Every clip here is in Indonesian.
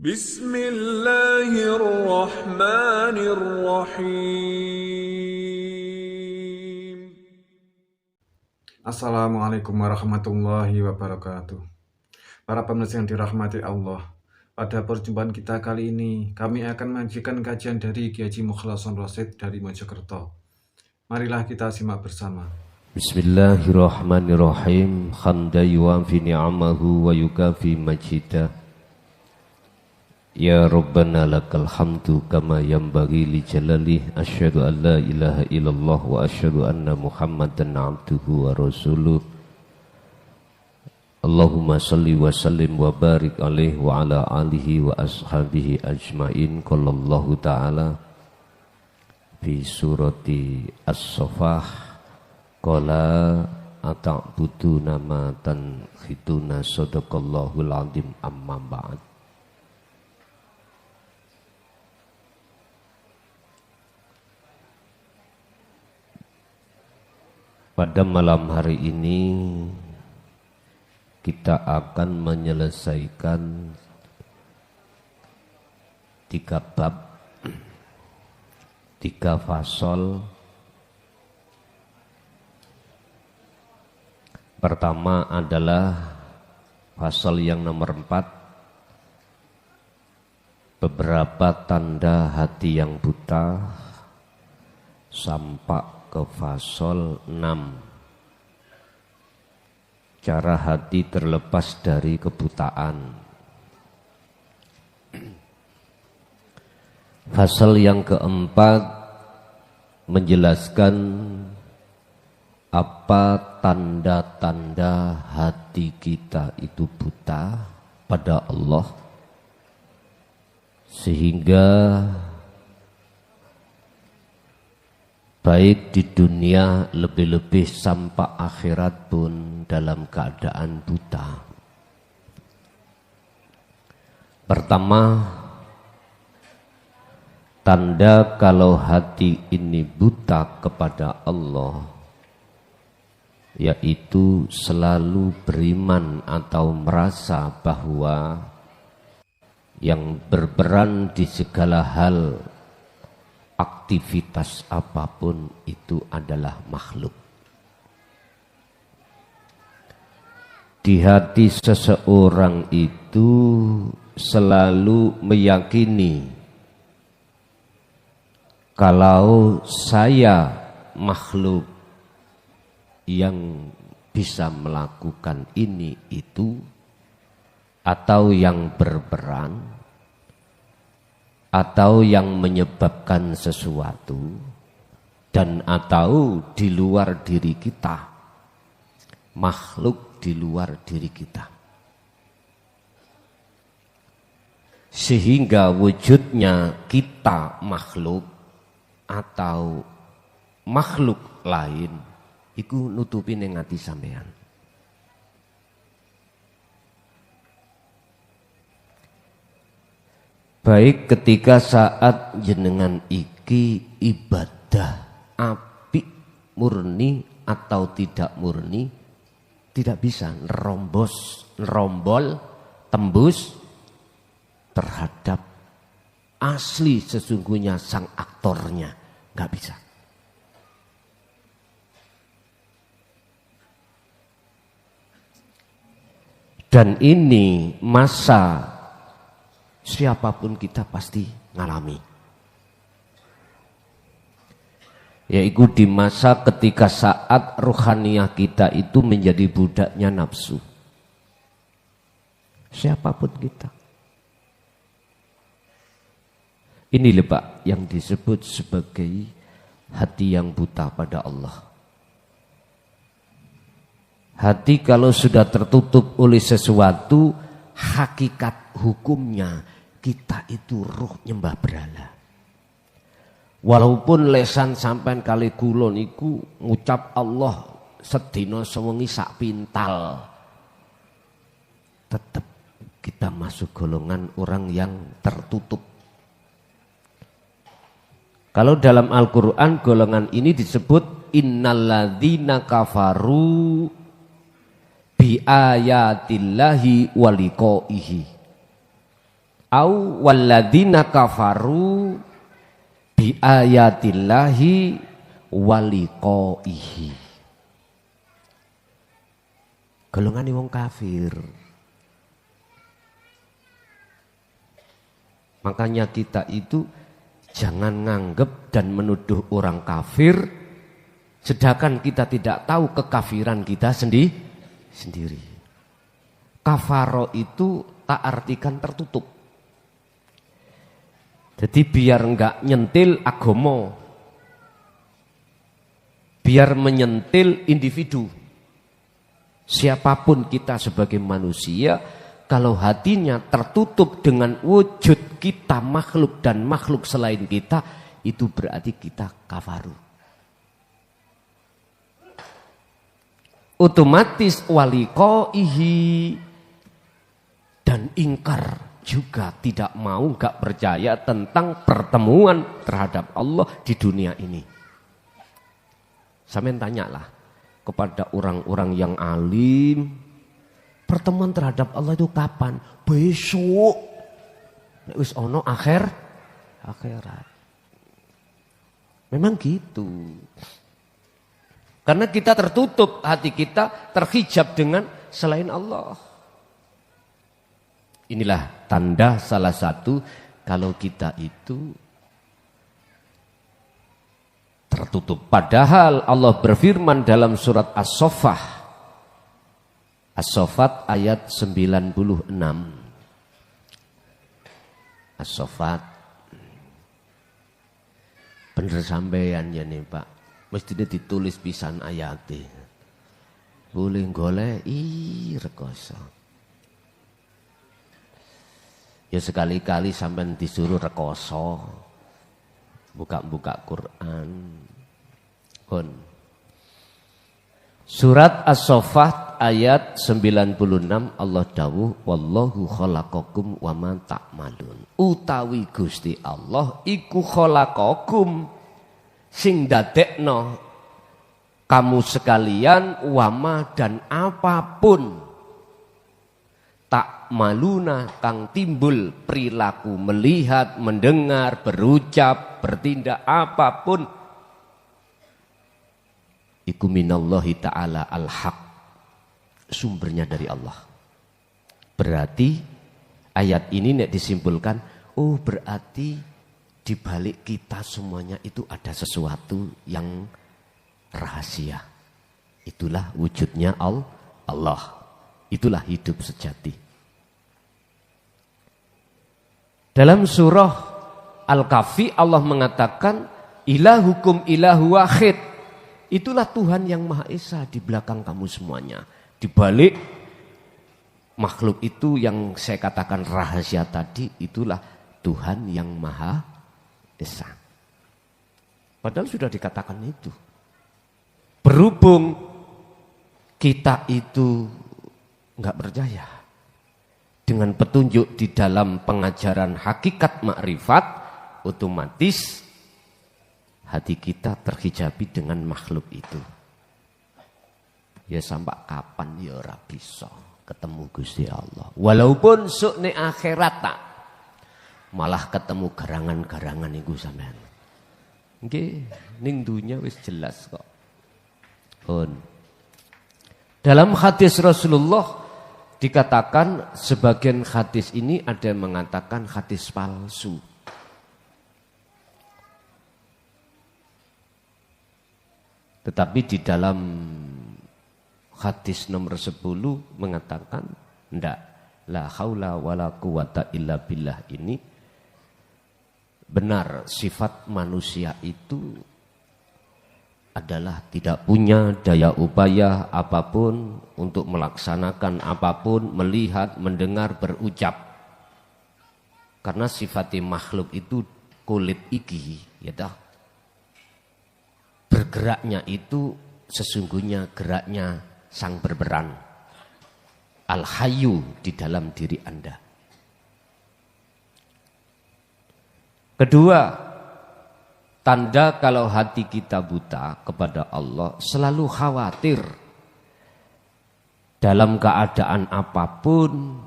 Bismillahirrahmanirrahim. Assalamualaikum warahmatullahi wabarakatuh. Para pemirsa yang dirahmati Allah, pada perjumpaan kita kali ini, kami akan menyajikan kajian dari Kiai Haji Mukhlason Rosyid dari Mojokerto. Marilah kita simak bersama. Bismillahirrahmanirrahim. Hamdan yuwafi ni'amahu wa yukafi majidah. Ya Rabbana lakal hamdu kama yanbaghi li jalalih. Asyhadu an la ilaha illallah wa asyhadu anna Muhammadan abduhu wa rasuluh. Allahumma salli wa sallim wa barik alaihi wa ala alihi wa ashabihi ajmain. Qala Allah ta'ala fi surati As-Saffah, qala ata'buduna ma tanhituna, sadaqallahul azim. Amma ba'd. Pada malam hari ini kita akan menyelesaikan 3 bab, 3 fasal. Pertama adalah fasal yang nomor 4, beberapa tanda hati yang buta, sampai ke fasal 6, cara hati terlepas dari kebutaan. Fasal yang keempat menjelaskan apa tanda-tanda hati kita itu buta pada Allah, sehingga baik di dunia lebih-lebih sampai akhirat pun dalam keadaan buta. Pertama, tanda kalau hati ini buta kepada Allah, yaitu selalu beriman atau merasa bahwa yang berperan di segala hal, aktivitas apapun itu adalah makhluk. Di hati seseorang itu selalu meyakini kalau saya makhluk yang bisa melakukan ini itu, atau yang berperan, atau yang menyebabkan sesuatu, dan atau di luar diri kita, makhluk di luar diri kita, sehingga wujudnya kita makhluk atau makhluk lain iku nutupi ning ati sampean. Baik ketika saat jenengan iki ibadah apik murni atau tidak murni, tidak bisa nerombol, tembus terhadap asli sesungguhnya sang aktornya, nggak bisa. Dan ini masa siapapun kita pasti ngalami, yaitu di masa ketika saat ruhaniyah kita itu menjadi budaknya nafsu. Siapapun kita. Ini Pak yang disebut sebagai hati yang buta pada Allah. Hati kalau sudah tertutup oleh sesuatu, hakikat hukumnya kita itu ruh nyembah berhala. Walaupun lesan sampean kali kula niku ngucap Allah sedina sewengi sak pintal, tetap kita masuk golongan orang yang tertutup. Kalau dalam Al-Quran golongan ini disebut innalladzina kafaru bi ayatillahi wa liqaihi. au walladzina kafaru bi ayatillahi waliqaihi. Golongane wong kafir. Makanya kita itu jangan nganggep dan menuduh orang kafir sedangkan kita tidak tahu kekafiran kita sendiri. Kafaro itu tak artikan tertutup. Jadi biar enggak nyentil agama, biar menyentil individu. Siapapun kita sebagai manusia, kalau hatinya tertutup dengan wujud kita makhluk dan makhluk selain kita, itu berarti kita kafaru. Otomatis waliqaihi dan ingkar juga tidak mau, gak percaya tentang pertemuan terhadap Allah di dunia ini. Sampeyan tanyalah kepada orang-orang yang alim, pertemuan terhadap Allah itu kapan? Besok. Nek wis ono akhirat. Memang gitu. Karena kita tertutup, hati kita terhijab dengan selain Allah. Inilah tanda salah satu kalau kita itu tertutup. Padahal Allah berfirman dalam surat As-Saffat. As-Saffat ayat 96. As-Saffat. Bener sampeyan ya nih Pak. Mestinya ditulis pisan ayatnya. Boleh golek rekoso. Ya sekali-kali sampean disuruh rekoso. Buka-buka Quran. Kon. Surat As-Saffat ayat 96 Allah dawuh wallahu khalaqakum wa ma ta'malun. Utawi Gusti Allah iku khalaqakum sing dadekno kamu sekalian wama dan apapun tak maluna kang timbul perilaku melihat, mendengar, berucap, bertindak apapun iku minallahi ta'ala al-haq, sumbernya dari Allah. Berarti ayat ini nek disimpulkan, oh berarti di balik kita semuanya itu ada sesuatu yang rahasia. Itulah wujudnya Allah. Itulah hidup sejati. Dalam surah Al-Kahfi Allah mengatakan ilahukum ilahu wahid. Itulah Tuhan yang Maha Esa di belakang kamu semuanya. Di balik makhluk itu yang saya katakan rahasia tadi, itulah Tuhan yang Maha Esa. Padahal sudah dikatakan itu. Berhubung kita itu enggak percaya dengan petunjuk di dalam pengajaran hakikat makrifat, otomatis hati kita terhijabi dengan makhluk itu. Ya sampai kapan ya ora bisa ketemu Gusti Allah. Walaupun sukne akhirat tak, malah ketemu garangan-garangan iku sampean. Nggih, ning dunya wis jelas kok. Dalam hadis Rasulullah dikatakan, sebagian hadis ini ada yang mengatakan hadis palsu. Tetapi di dalam hadis nomor 10 mengatakan ndak, la haula wala quwata illa billah ini benar, sifat manusia itu adalah tidak punya daya upaya apapun untuk melaksanakan apapun, melihat, mendengar, berucap. Karena sifat makhluk itu kulit iki, ya dah. Bergeraknya itu sesungguhnya geraknya sang berperan. Al-Hayyu di dalam diri Anda. Kedua, tanda kalau hati kita buta kepada Allah, selalu khawatir dalam keadaan apapun,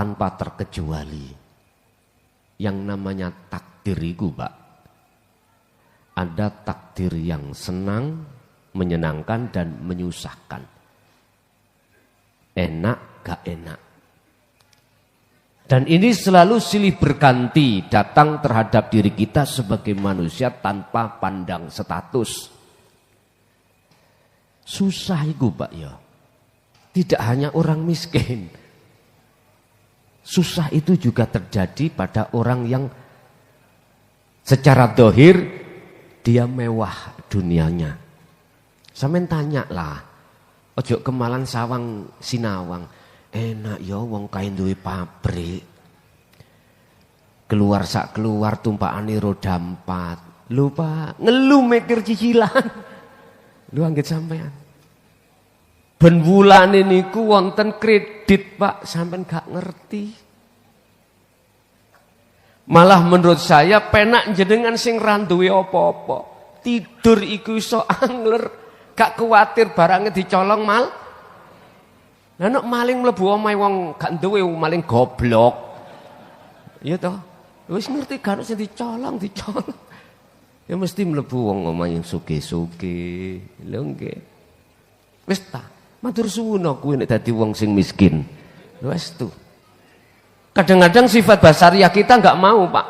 tanpa terkecuali. Yang namanya takdir itu, Pak, ada takdir yang senang, menyenangkan dan menyusahkan. Enak gak enak. Dan ini selalu silih berganti datang terhadap diri kita sebagai manusia tanpa pandang status. Susah itu, Pak, ya. Tidak hanya orang miskin. Susah itu juga terjadi pada orang yang secara dohir dia mewah dunianya. Sampeyan tanya lah, ojo kemalan sawang sinawang. Enak ya wong kae duwe pabrik. Keluar sak keluar tumpakane roda 4. Lho Pak, ngelu mikir cicilan. Lho anggit sampean. Ben wulane niku wonten kredit, Pak, sampean gak ngerti. Malah menurut saya penak jenengan sing ra duwe apa-apa. Tidur iku iso angler, gak kuwatir barangnya dicolong mal. Lah nek maling mlebu omahe wong gak duwe maling goblok. Ya toh. Wis ngerti gak sing dicolong. Ya mesti mlebu wong omahe sugih-sugih. Lho nggih. Wis ta, matur suwun kuwi nek dadi wong sing miskin. Wis tu. Kadang-kadang sifat basariah kita enggak mau, Pak.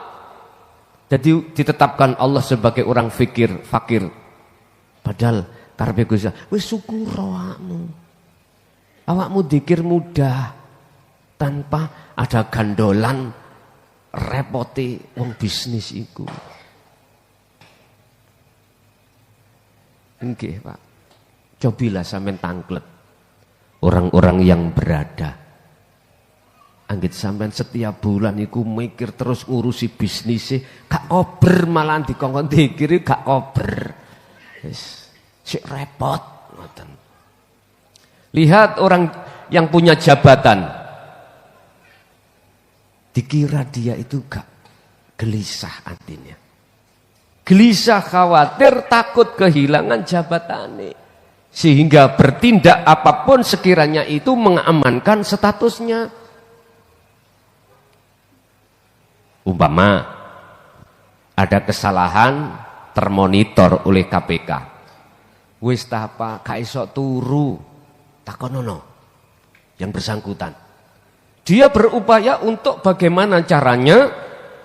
Jadi ditetapkan Allah sebagai orang fakir. Padahal karepe Gusti, wis syukur awakmu. Awakmu dzikir mudah tanpa ada gandolan repoti wong bisnis iku. Nggih, Pak. Cobilah sampean tangklet orang-orang yang berada. Anggit sampean setiap bulan iku mikir terus ngurusi bisnisnya, gak kober malah dikongkon dzikir gak kober. Wis sik repot ngoten. Lihat orang yang punya jabatan. Dikira dia itu gak gelisah hatinya. Gelisah, khawatir, takut kehilangan jabatannya. Sehingga bertindak apapun sekiranya itu mengamankan statusnya. Umpama ada kesalahan termonitor oleh KPK. Wis ta apa gak iso turu. Takonono yang bersangkutan. Dia berupaya untuk bagaimana caranya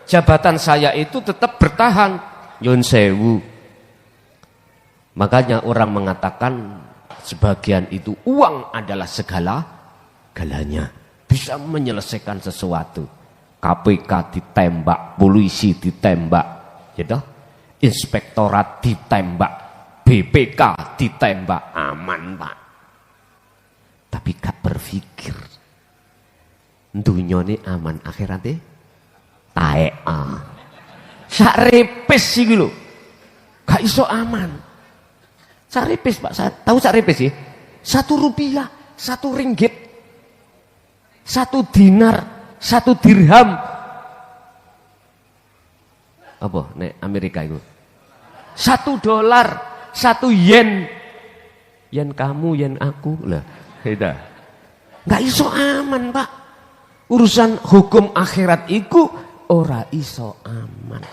jabatan saya itu tetap bertahan. Nyun sewu. Makanya orang mengatakan sebagian itu uang adalah segala-galanya. Bisa menyelesaikan sesuatu. KPK ditembak, polisi ditembak, gitu. Inspektorat ditembak, BPK ditembak, aman Pak. Tapi gak berpikir dunyane aman akhirate taek. Sak repes iki lho. Gak iso aman. Sak repes Pak, tahu sak repes sih? 1 rupiah, 1 ringgit, 1 dinar, 1 dirham. Apa nek Amerika itu? 1 dolar, 1 yen. Yen kamu, yen aku lah. Beda. Nggak iso aman, Pak. Urusan hukum akhirat iku ora iso aman.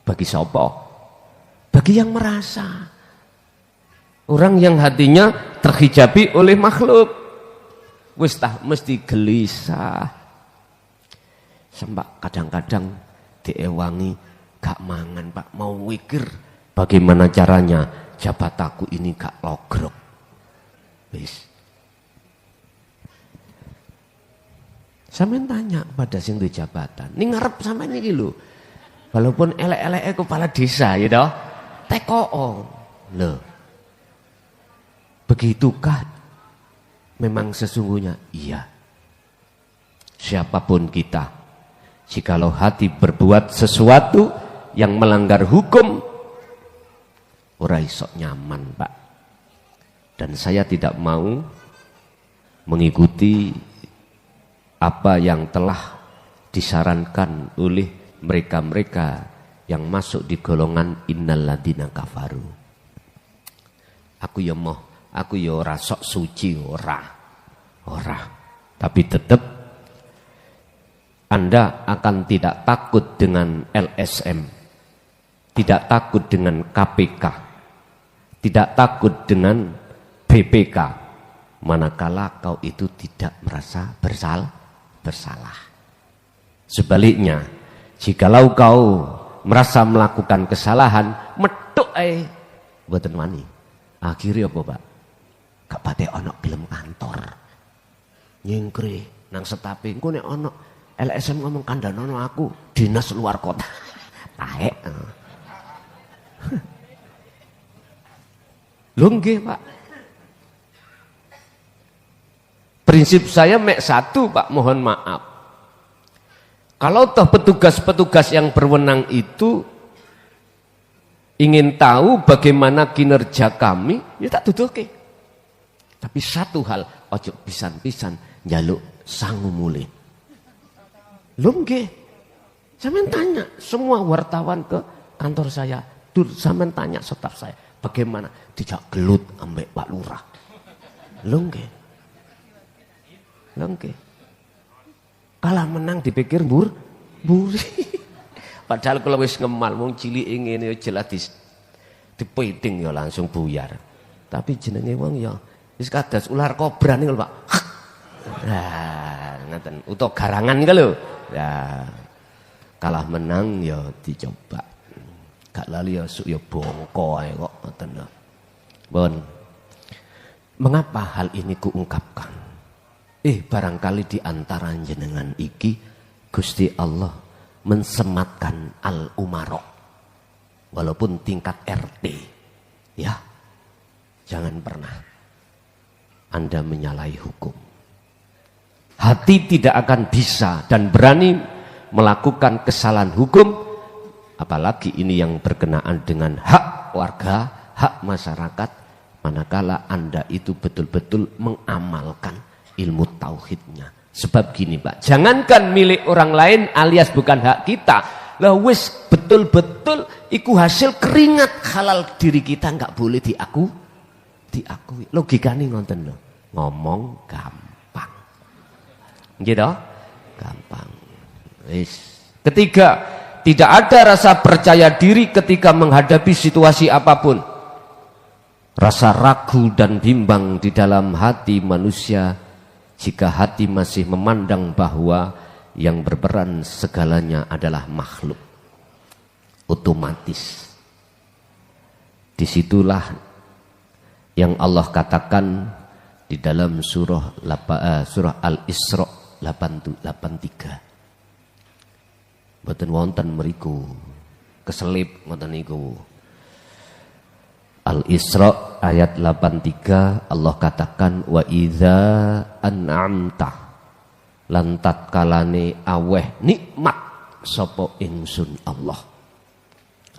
Bagi sapa? Bagi yang merasa. Orang yang hatinya terhijabi oleh makhluk. Wis tah mesti gelisah. Sampai kadang-kadang diewangi gak mangan, Pak. Mau mikir bagaimana caranya jabataku ini gak logrok. Wis. Sampeyan tanya pada sing duwe jabatan. Ning ngarep sampeyan iki lho. Walaupun elek-eleke kepala desa ya toh. Tekoo. Lho. Begitukah memang sesungguhnya? Iya. Siapapun kita, jikalau hati berbuat sesuatu yang melanggar hukum, ora iso nyaman, Pak. Dan saya tidak mau mengikuti apa yang telah disarankan oleh mereka-mereka yang masuk di golongan innalladzina kafaru. Aku ya ora sok suci, ora. Tapi tetap Anda akan tidak takut dengan LSM, tidak takut dengan KPK, tidak takut dengan BPK, manakala kau itu tidak merasa bersalah. Sebaliknya, jikalau kau merasa melakukan kesalahan, meduk mboten wani. Akhirnya apa, Pak? Gak pate ono film kantor. Nyingkri nang setape engko nek ono LSM ngomong kandhanono aku dinas luar kota. Taek. Lho nggih, Pak. Prinsip saya mek satu, Pak, mohon maaf. Kalau toh petugas-petugas yang berwenang itu ingin tahu bagaimana kinerja kami, ya tak tuduhke. Tapi satu hal, ojo pisan-pisan njaluk sangu mulih. Lho nggih. Sampeyan tanya semua wartawan ke kantor saya, sampeyan tanya staf saya, bagaimana dijak gelut ambek Pak Lurah. Lho nggih. Lho nggih. Kalah menang dipikir mburi. Padahal kalau wis ngemal wong cilik ngene jelas dipiting ya langsung buyar. Tapi jenenge wong ya wis kados ular kobra niku, Pak. Nah, ngaten utawa garangan ka lho. Ya. Kalah menang ya dicoba. Gak lali ya suk ya bongko ae kok ngoten lho. Bon. Mengapa hal ini kuungkapkan? Barangkali di antara jenengan iki Gusti Allah mensematkan al-umarok walaupun tingkat RT, ya. Jangan pernah Anda menyalahi hukum. Hati tidak akan bisa dan berani melakukan kesalahan hukum, apalagi ini yang berkenaan dengan hak warga, hak masyarakat, manakala Anda itu betul-betul mengamalkan ilmu tauhidnya. Sebab gini, Pak, jangankan milik orang lain alias bukan hak kita, lah wis betul-betul iku hasil keringat halal diri kita, nggak boleh diakui. Logikane ngoten lho. Ngomong gampang. Gitu? Gampang. Wis. Ketiga, tidak ada rasa percaya diri ketika menghadapi situasi apapun. Rasa ragu dan bimbang di dalam hati manusia jika hati masih memandang bahwa yang berperan segalanya adalah makhluk. Otomatis disitulah yang Allah katakan di dalam surah Al-Isra 83. Mboten wonten mriku keselip ngoten niku. Al-Isra ayat 83 Allah katakan wa idza an'amta lan tatkalane aweh nikmat sapa ingsun Allah.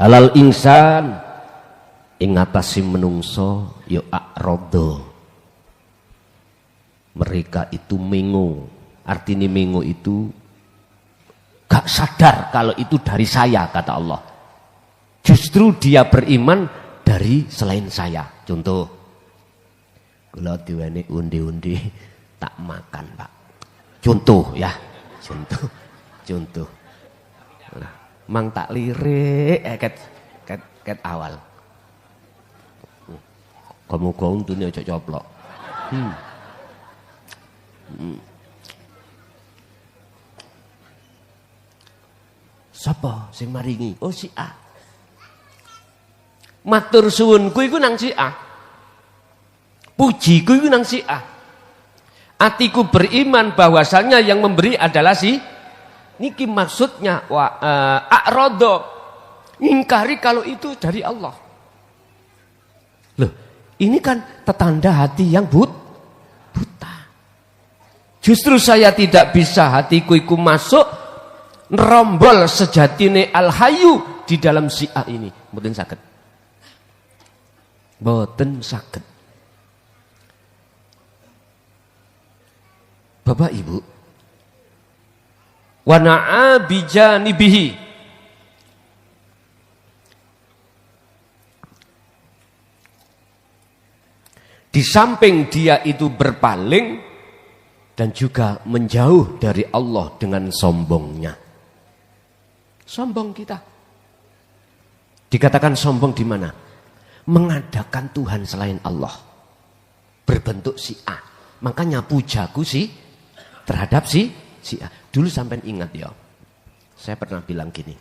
Alal insan ing atase menungso ya a'radha. Mereka itu mengo. Artinya mengo itu gak sadar kalau itu dari saya, kata Allah. Justru dia beriman dari selain saya. Contoh, kalau diwenek undi-undi tak makan, Pak. Contoh ya, contoh. Nah, mang tak lirik ket awal. Kamu kau untune aja coplok. Sapa sing maringi? Oh si A. Matur suwunku iku nang si A. Pujiku iku nang si A. Atiku beriman bahwasanya yang memberi adalah si. Niki maksudnya a'radha. Ngingkari kalau itu dari Allah. Loh, ini kan petanda hati yang buta. Justru saya tidak bisa hatiku iku masuk nerombol sejatine al-hayyu di dalam si A ini. Mboten saged. Boten saged. Bapak Ibu, wa na'a bijanibihi. Di samping dia itu berpaling, dan juga menjauh dari Allah dengan sombongnya. Sombong kita. Dikatakan sombong di mana? Mengadakan Tuhan selain Allah. Berbentuk si A. Makanya pujaku sih terhadap si A. Dulu sampai ingat ya. Saya pernah bilang gini.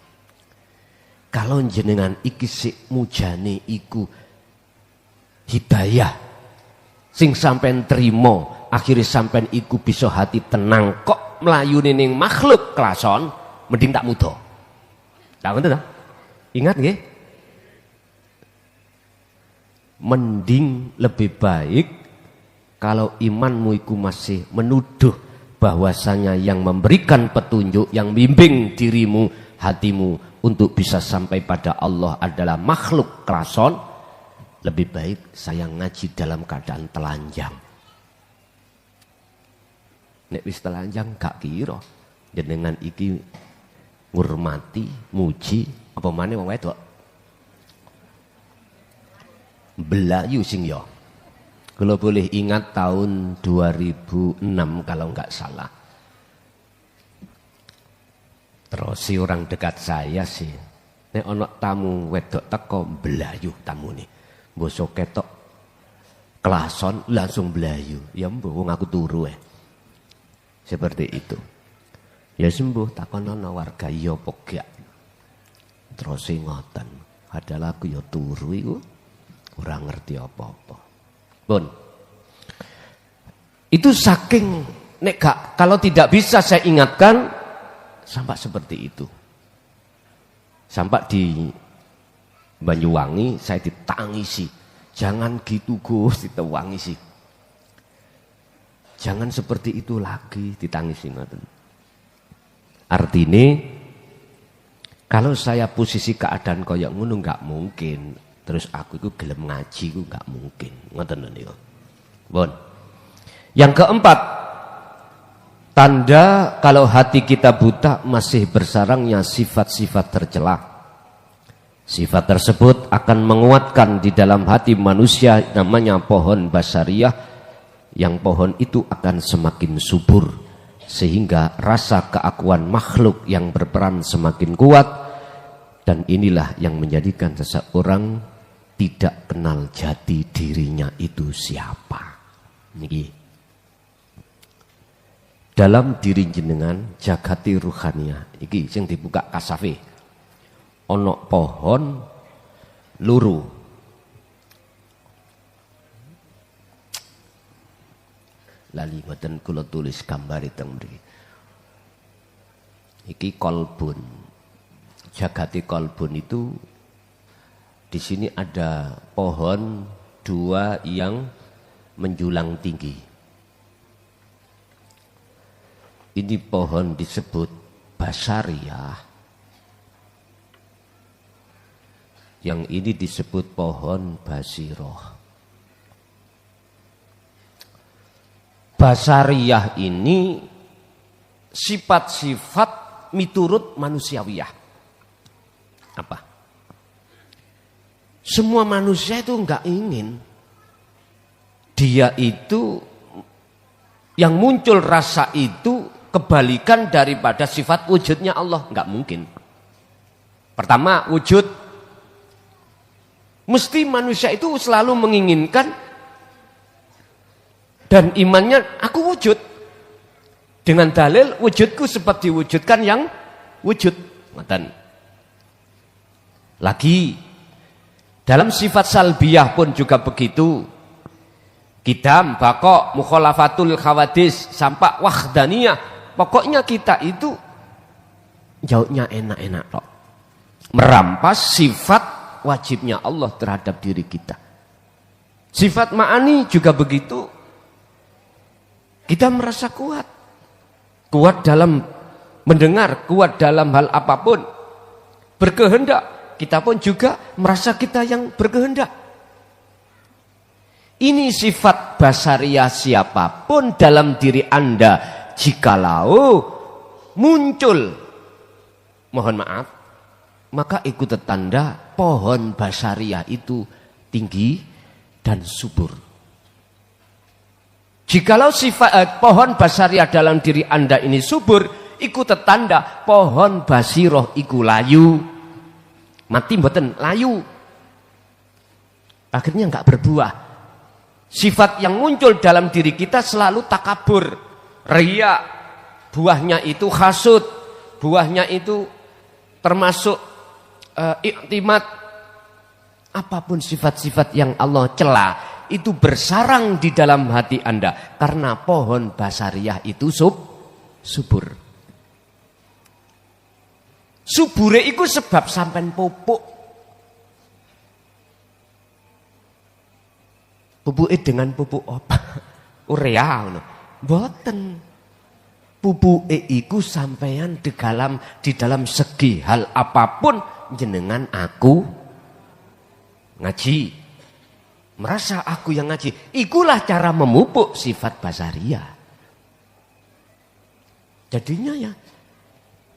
Kalau jenengan iki sik mujane iku hidayah sing sampean trimo, akhirnya sampean iku bisa hati tenang kok mlayune ning makhluk klason, mending tak muda. Tak ngoten ta? Ingat nggih? Mending lebih baik kalau imanmu iku masih menuduh bahwasanya yang memberikan petunjuk, yang bimbing dirimu, hatimu untuk bisa sampai pada Allah adalah makhluk klason, lebih baik saya ngaji dalam keadaan telanjang. Nek wis telanjang gak kira jenengan iki ngurmati, muji apa maneh wong wedok. Belayu sing ya. Kalau boleh ingat tahun 2006 kalau enggak salah. Terus si orang dekat saya sih, nek ana tamu wedok teko belayu tamune. Mbok ketok klason langsung belayu. Ya mbok wong aku turu Seperti itu. Ya sembuh takonono warga ya apa gak. Terus ngoten. Adalah aku ya turu iku ora ngerti apa-apa. Pun. Itu saking nek gak, kalau tidak bisa saya ingatkan sampai seperti itu. Sampai di Banyuwangi saya ditangisi. Jangan gitu Gus, ditangisi. Jangan seperti itu lagi, ditangisi ngoten. Artinya kalau saya posisi keadaan koyo ngono enggak mungkin. Terus aku itu gelem ngaji ku enggak mungkin. Ngoten niku. Bon. Yang keempat, tanda kalau hati kita buta masih bersarangnya sifat-sifat tercela. Sifat tersebut akan menguatkan di dalam hati manusia namanya pohon basariyah, yang pohon itu akan semakin subur sehingga rasa keakuan makhluk yang berperan semakin kuat, dan inilah yang menjadikan seseorang tidak kenal jati dirinya itu siapa. Niki. Dalam diri jenengan jagati ruhaniyah iki sing dibuka kasafe. Ono pohon luru. Lali ngoten kula tulis gambar teng mriki. Iki kolbun. Jagati kolbun itu di sini ada pohon dua yang menjulang tinggi. Ini pohon disebut basariyah. Yang ini disebut pohon basiroh. Basariyah ini sifat-sifat miturut manusiawiyah. Apa? Semua manusia itu enggak ingin dia itu yang muncul rasa itu kebalikan daripada sifat wujudnya Allah. Enggak mungkin. Pertama, wujud. Mesti manusia itu selalu menginginkan dan imannya aku wujud. Dengan dalil wujudku seperti diwujudkan yang wujud. Lagi dalam sifat salbiyah pun juga begitu. Kidam, bako, mukhalafatul khawadis, sampai wahdaniyah. Pokoknya kita itu jauhnya enak-enak kok. Merampas sifat wajibnya Allah terhadap diri kita. Sifat ma'ani juga begitu. Kita merasa kuat. Kuat dalam mendengar, kuat dalam hal apapun. Berkehendak. Kita pun juga merasa kita yang berkehendak. Ini sifat basariyah siapapun dalam diri Anda. Jikalau muncul, mohon maaf, maka ikut tanda pohon basariyah itu tinggi dan subur. Jikalau sifat pohon basariah dalam diri Anda ini subur, iku tetanda pohon basiroh iku layu. Mati mboten layu. Akhirnya enggak berbuah. Sifat yang muncul dalam diri kita selalu takabur, riya. Buahnya itu hasud, buahnya itu termasuk iktimat. Apapun sifat-sifat yang Allah cela, itu bersarang di dalam hati Anda karena pohon basariah itu subur. Subure itu sebab sampean pupuk. Pupuke dengan pupuk apa? Urea ngono. Mboten. Pupuke iku sampean di dalam segi hal apapun jenengan aku ngaji. Merasa aku yang ngaji. Ikulah cara memupuk sifat basariah. Jadinya ya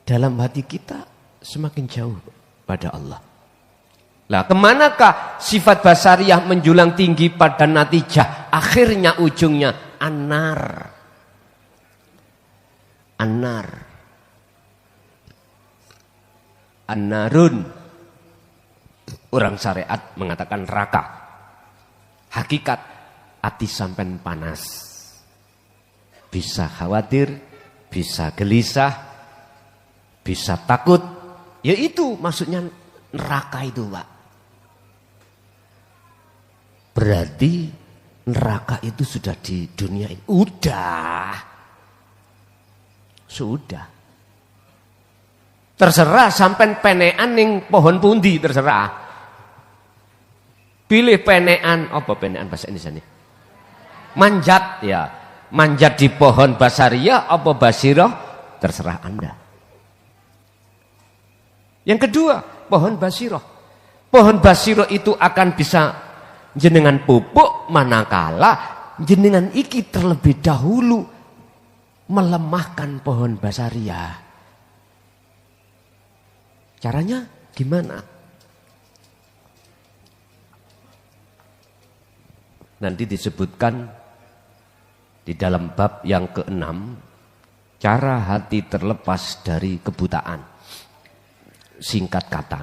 dalam hati kita semakin jauh pada Allah. Lah kemanakah sifat basariah menjulang tinggi pada natijah? Akhirnya ujungnya anar. Annarun. Orang syariat mengatakan neraka. Hakikat hati sampean panas. Bisa khawatir, bisa gelisah, bisa takut. Ya itu maksudnya neraka itu, Pak. Berarti neraka itu sudah di dunia ini. Sudah. Terserah sampean penean ning pohon pundi terserah. Pilih penean, apa penean bahasa Indonesia ini? Manjat ya. Manjat di pohon basariah apa basirah terserah Anda. Yang kedua, pohon basirah. Pohon basirah itu akan bisa jenengan pupuk manakala jenengan iki terlebih dahulu melemahkan pohon basariah. Caranya gimana? Nanti disebutkan di dalam bab yang ke-6, cara hati terlepas dari kebutaan. Singkat kata,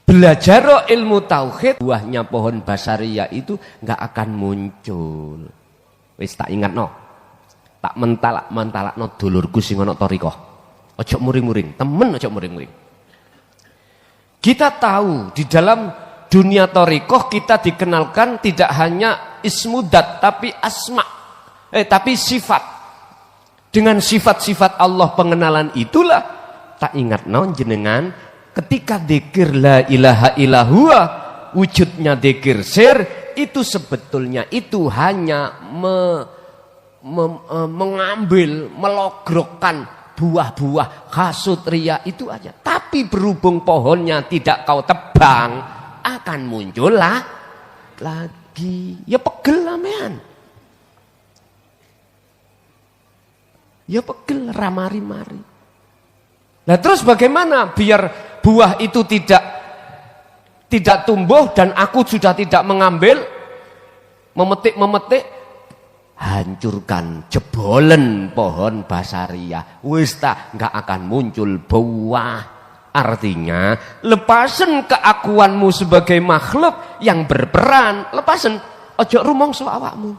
belajar ilmu tauhid, buahnya pohon basariah itu nggak akan muncul. Wis tak ingat no, tak mentalak no dulurku sing ono torikoh. Ojo muring-muring, temen ojo muring-muring. Kita tahu di dalam dunia torikoh kita dikenalkan tidak hanya ismudat tapi asma, tapi sifat. Dengan sifat-sifat Allah pengenalan itulah tak ingat non jenengan ketika dzikir la ilaha illallah wujudnya dzikir sir itu sebetulnya itu hanya mengambil melogrokkan buah-buah hasud riya itu aja. Tapi berhubung pohonnya tidak kau tebang akan muncullah lagi. Ya pegel lamean. Ya pegel ramari-mari. Nah terus bagaimana biar buah itu tidak tumbuh dan aku sudah tidak mengambil memetik hancurkan jebolen pohon basariah wis tak nggak akan muncul buah. Artinya lepasen keakuanmu sebagai makhluk yang berperan, lepasen ojo rumangsa awakmu.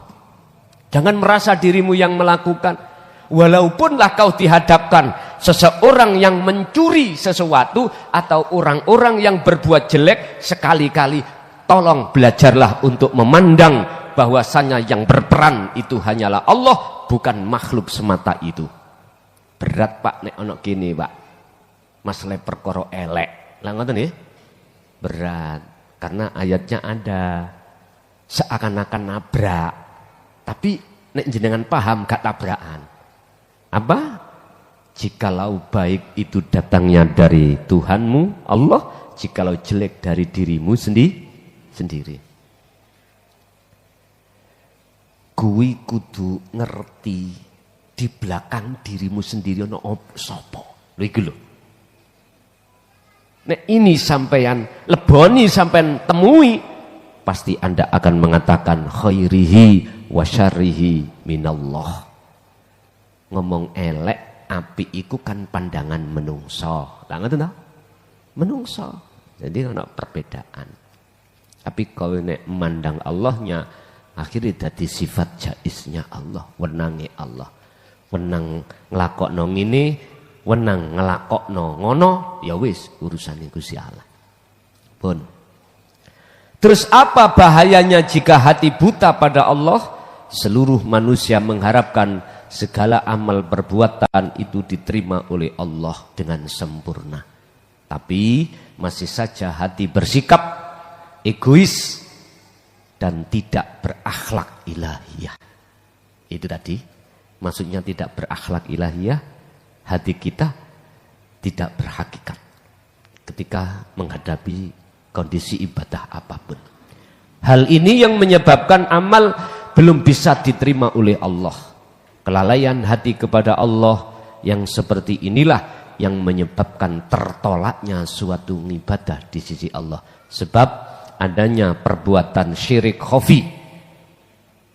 Jangan merasa dirimu yang melakukan. Walaupunlah kau dihadapkan seseorang yang mencuri sesuatu atau orang-orang yang berbuat jelek, sekali-kali tolong belajarlah untuk memandang bahwasanya yang berperan itu hanyalah Allah, bukan makhluk semata itu. Berat Pak nek ono kene, Pak. Masalah perkara elek. Lah ngoten nggih? Berat karena ayatnya ada. Seakan-akan nabrak. Tapi nek jenengan paham gak tabrakan. Apa? Jikalau baik itu datangnya dari Tuhanmu Allah, jikalau jelek dari dirimu sendiri. Kuwi kudu ngerti di belakang dirimu sendiri ono sapa. Lho iki lho. Nek ini sampean leboni sampean temui pasti Anda akan mengatakan khairihi wa syarrihi minallah. Ngomong elek api iku kan pandangan menungso. Lah ngoten ta? Menungso. Jadi ana perbedaan. Tapi kalau nek memandang Allahnya akhirnya dadi sifat jaiznya Allah, wenange Allah. Wenang nglakokno ngene, wenang nglakokno ngono, ya wis urusane Gusti Allah. Pun. Terus apa bahayanya jika hati buta pada Allah? Seluruh manusia mengharapkan segala amal perbuatan itu diterima oleh Allah dengan sempurna. Tapi masih saja hati bersikap egois dan tidak berakhlak ilahiyah. Itu tadi maksudnya tidak berakhlak ilahiyah. Hati kita tidak berhakikat ketika menghadapi kondisi ibadah apapun. Hal ini yang menyebabkan amal belum bisa diterima oleh Allah. Kelalaian hati kepada Allah yang seperti inilah yang menyebabkan tertolaknya suatu ibadah di sisi Allah. Sebab adanya perbuatan syirik khafi.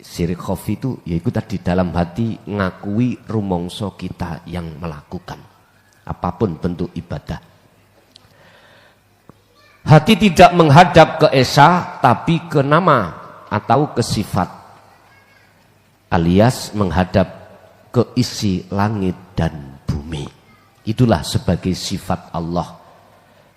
Syirik khafi itu yaitu tadi dalam hati ngakui rumongso kita yang melakukan apapun bentuk ibadah. Hati tidak menghadap ke esa tapi ke nama atau ke sifat, alias menghadap ke isi langit dan bumi. Itulah sebagai sifat Allah.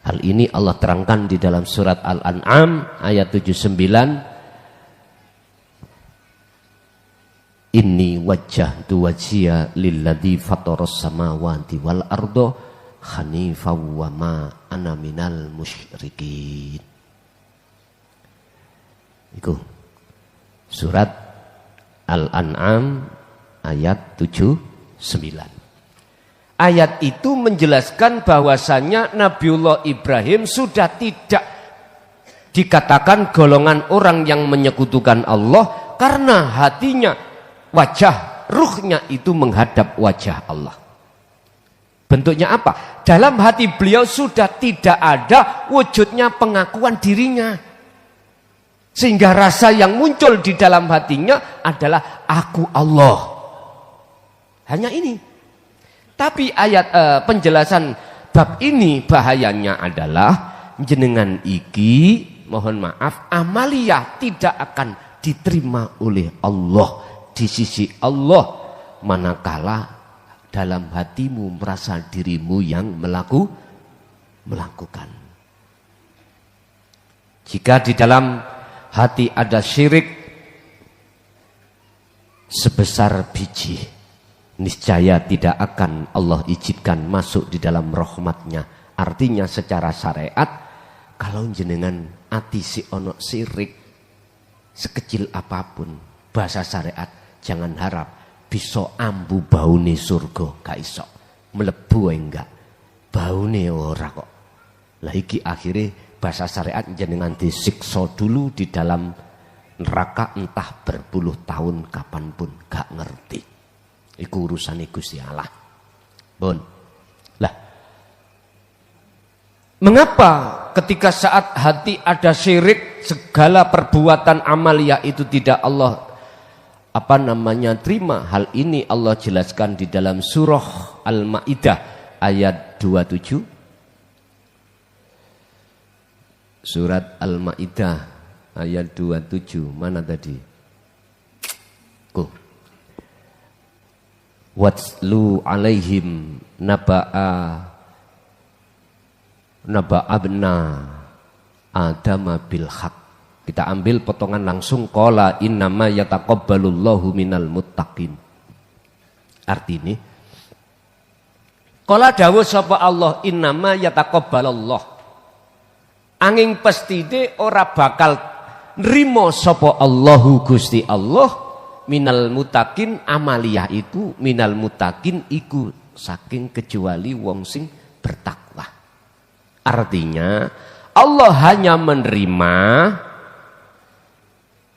Hal ini Allah terangkan di dalam surat Al-An'am ayat 79. Inni wajjahtu wajhiya lilladzi fataras samawati wal arda hanifan wa ma ana minal musyrikin. Iku surat Al-An'am ayat 79. Ayat itu menjelaskan bahwasannya Nabiullah Ibrahim sudah tidak dikatakan golongan orang yang menyekutukan Allah karena hatinya, wajah ruhnya itu menghadap wajah Allah. Bentuknya apa? Dalam hati beliau sudah tidak ada wujudnya pengakuan dirinya. Sehingga rasa yang muncul di dalam hatinya adalah aku Allah. Hanya ini. Tapi ayat penjelasan bab ini bahayanya adalah jenengan iki, mohon maaf, amaliyah tidak akan diterima oleh Allah di sisi Allah manakala dalam hatimu merasa dirimu yang melakukan. Jika di dalam hati ada syirik sebesar biji, niscaya tidak akan Allah izinkan masuk di dalam rahmatnya. Artinya secara syariat, kalau jenengan ati si ono syirik sekecil apapun, bahasa syariat jangan harap bisa ambu baune surga, gak iso. Mlebu enggak, baune ora kok. Lah iki akhirnya bahasa syariat jenengan disiksa dulu di dalam neraka entah berpuluh tahun kapanpun, gak ngerti. Iku urusan Gusti Allah. Bon. Lah, mengapa ketika saat hati ada syirik segala perbuatan amaliyah itu tidak Allah terima? Hal ini Allah jelaskan di dalam surah Al-Maidah ayat 27. Surat Al-Maidah ayat 27. Mana tadi? Watslu alaihim naba'abna adama bil haq. Kita ambil potongan langsung, qala innama yataqabbalullahu minal muttaqin. Artinya qala dawuh sapa Allah innama yataqabbalallah. Angin pestine ora bakal nrimo sapa Allahu Gusti Allah minal muttaqin, amaliyah itu minal muttaqin iku saking kecuali wong sing bertakwa. Artinya Allah hanya menerima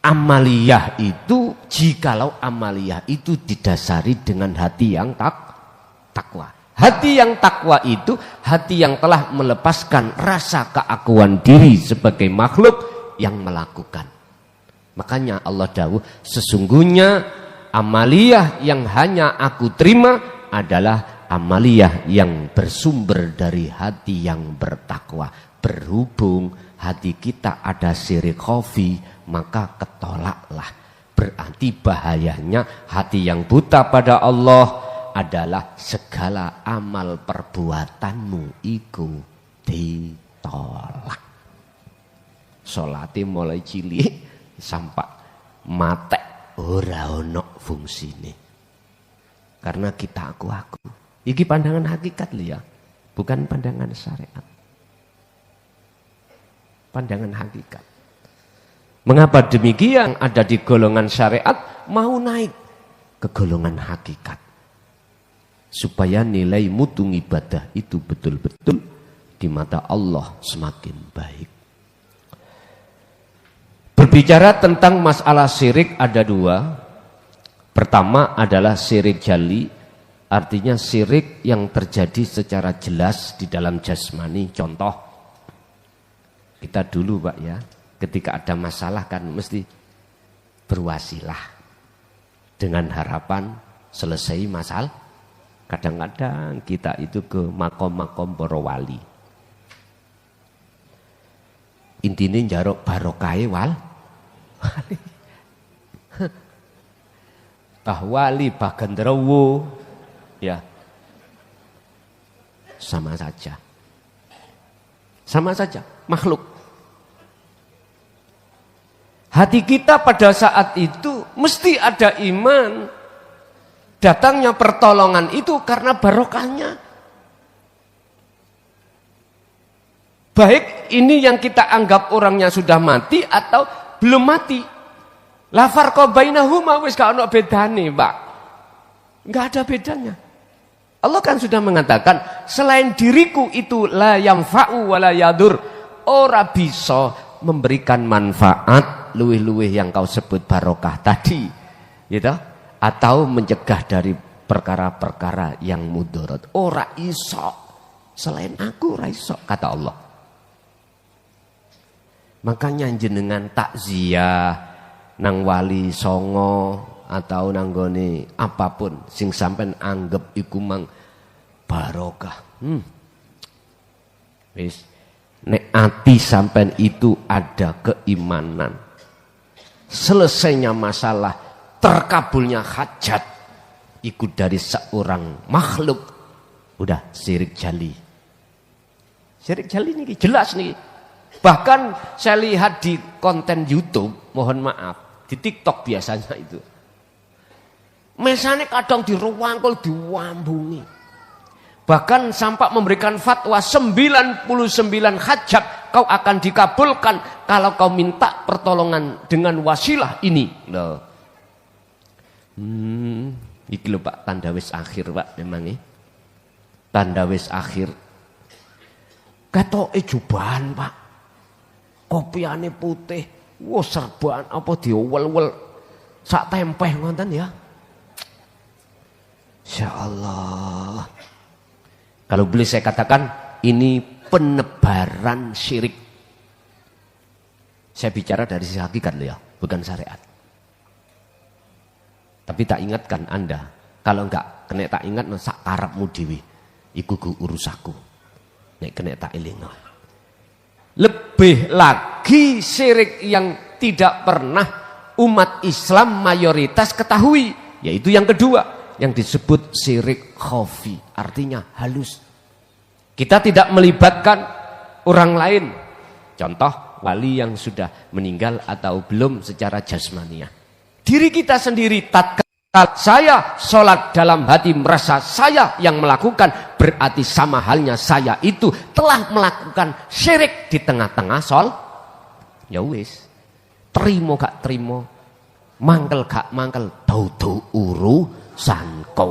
amaliyah itu jikalau amaliyah itu didasari dengan hati yang takwa. Hati yang takwa itu hati yang telah melepaskan rasa keakuan diri sebagai makhluk yang melakukan. Makanya Allah dawuh, sesungguhnya amaliyah yang hanya aku terima adalah amaliyah yang bersumber dari hati yang bertakwa. Berhubung hati kita ada syirik khafi, maka ketolaklah. Berarti bahayanya hati yang buta pada Allah adalah segala amal perbuatanmu iku ditolak. Salate mulai cilik sampai matek ora ono fungsine. Karena kita aku. Iki pandangan hakikat lho ya, bukan pandangan syariat. Pandangan hakikat. Mengapa demikian? Ada di golongan syariat mau naik ke golongan hakikat. Supaya nilai mutu ibadah itu betul-betul di mata Allah semakin baik. Berbicara tentang masalah syirik ada dua. Pertama adalah syirik jali, artinya syirik yang terjadi secara jelas di dalam jasmani. Contoh, kita dulu Pak ya, ketika ada masalah kan mesti berwasilah dengan harapan selesai masalah. Kadang-kadang kita itu ke makom-makom para wali. Intinya njaruk barokahe wali. Bah wali, bah genderuwo, ya sama saja. Sama saja, makhluk. Hati kita pada saat itu mesti ada iman. Datangnya pertolongan itu karena barokahnya. Baik ini yang kita anggap orangnya sudah mati atau belum mati. La farqa bainahuma wis gak ono bedane, Pak. Enggak ada bedanya. Allah kan sudah mengatakan selain diriku itu la yanfa'u wa la yadur. Ora bisa memberikan manfaat luwih-luwih yang kau sebut barokah tadi. Gitu? Atau mencegah dari perkara-perkara yang mudarat. Ora iso. Selain aku ora iso kata Allah. Makanya jenengan takziah nang wali songo atau nanggone apapun sing sampean anggap iku mang barokah. Wis nek ati sampean itu ada keimanan. Selesainya masalah, terkabulnya hajat ikut dari seorang makhluk. Udah syirik jali. Syirik jali ini jelas nih. Bahkan saya lihat di konten YouTube, mohon maaf, di TikTok biasanya itu. Mesane kadang dirangkul, diwambungi. Bahkan sampai memberikan fatwa 99 hajat kau akan dikabulkan kalau kau minta pertolongan dengan wasilah ini. Loh. Iki lho Pak, tanda wis akhir Pak memang nih. Tanda wis akhir. Ketoke jubahan Pak. Kopiane putih, wah serban apa diowel-wel sak tempeh ngoten ya. Insyaallah. Kalau boleh saya katakan ini penebaran syirik. Saya bicara dari sisi hakikat loh ya, bukan syariat. Tapi tak ingatkan Anda, kalau enggak kena tak ingat no sak karepmu dhewe. Iku urusaku. Nek kena tak elingno. Lebih lagi syirik yang tidak pernah umat Islam mayoritas ketahui, yaitu yang kedua yang disebut syirik khafi, artinya halus. Kita tidak melibatkan orang lain. Contoh wali yang sudah meninggal atau belum secara jasmaniah. Diri kita sendiri tatkala saya sholat dalam hati merasa saya yang melakukan, berarti sama halnya saya itu telah melakukan syirik di tengah-tengah ya wis, terima gak terima, mangkel gak mangkel, dudu urusanku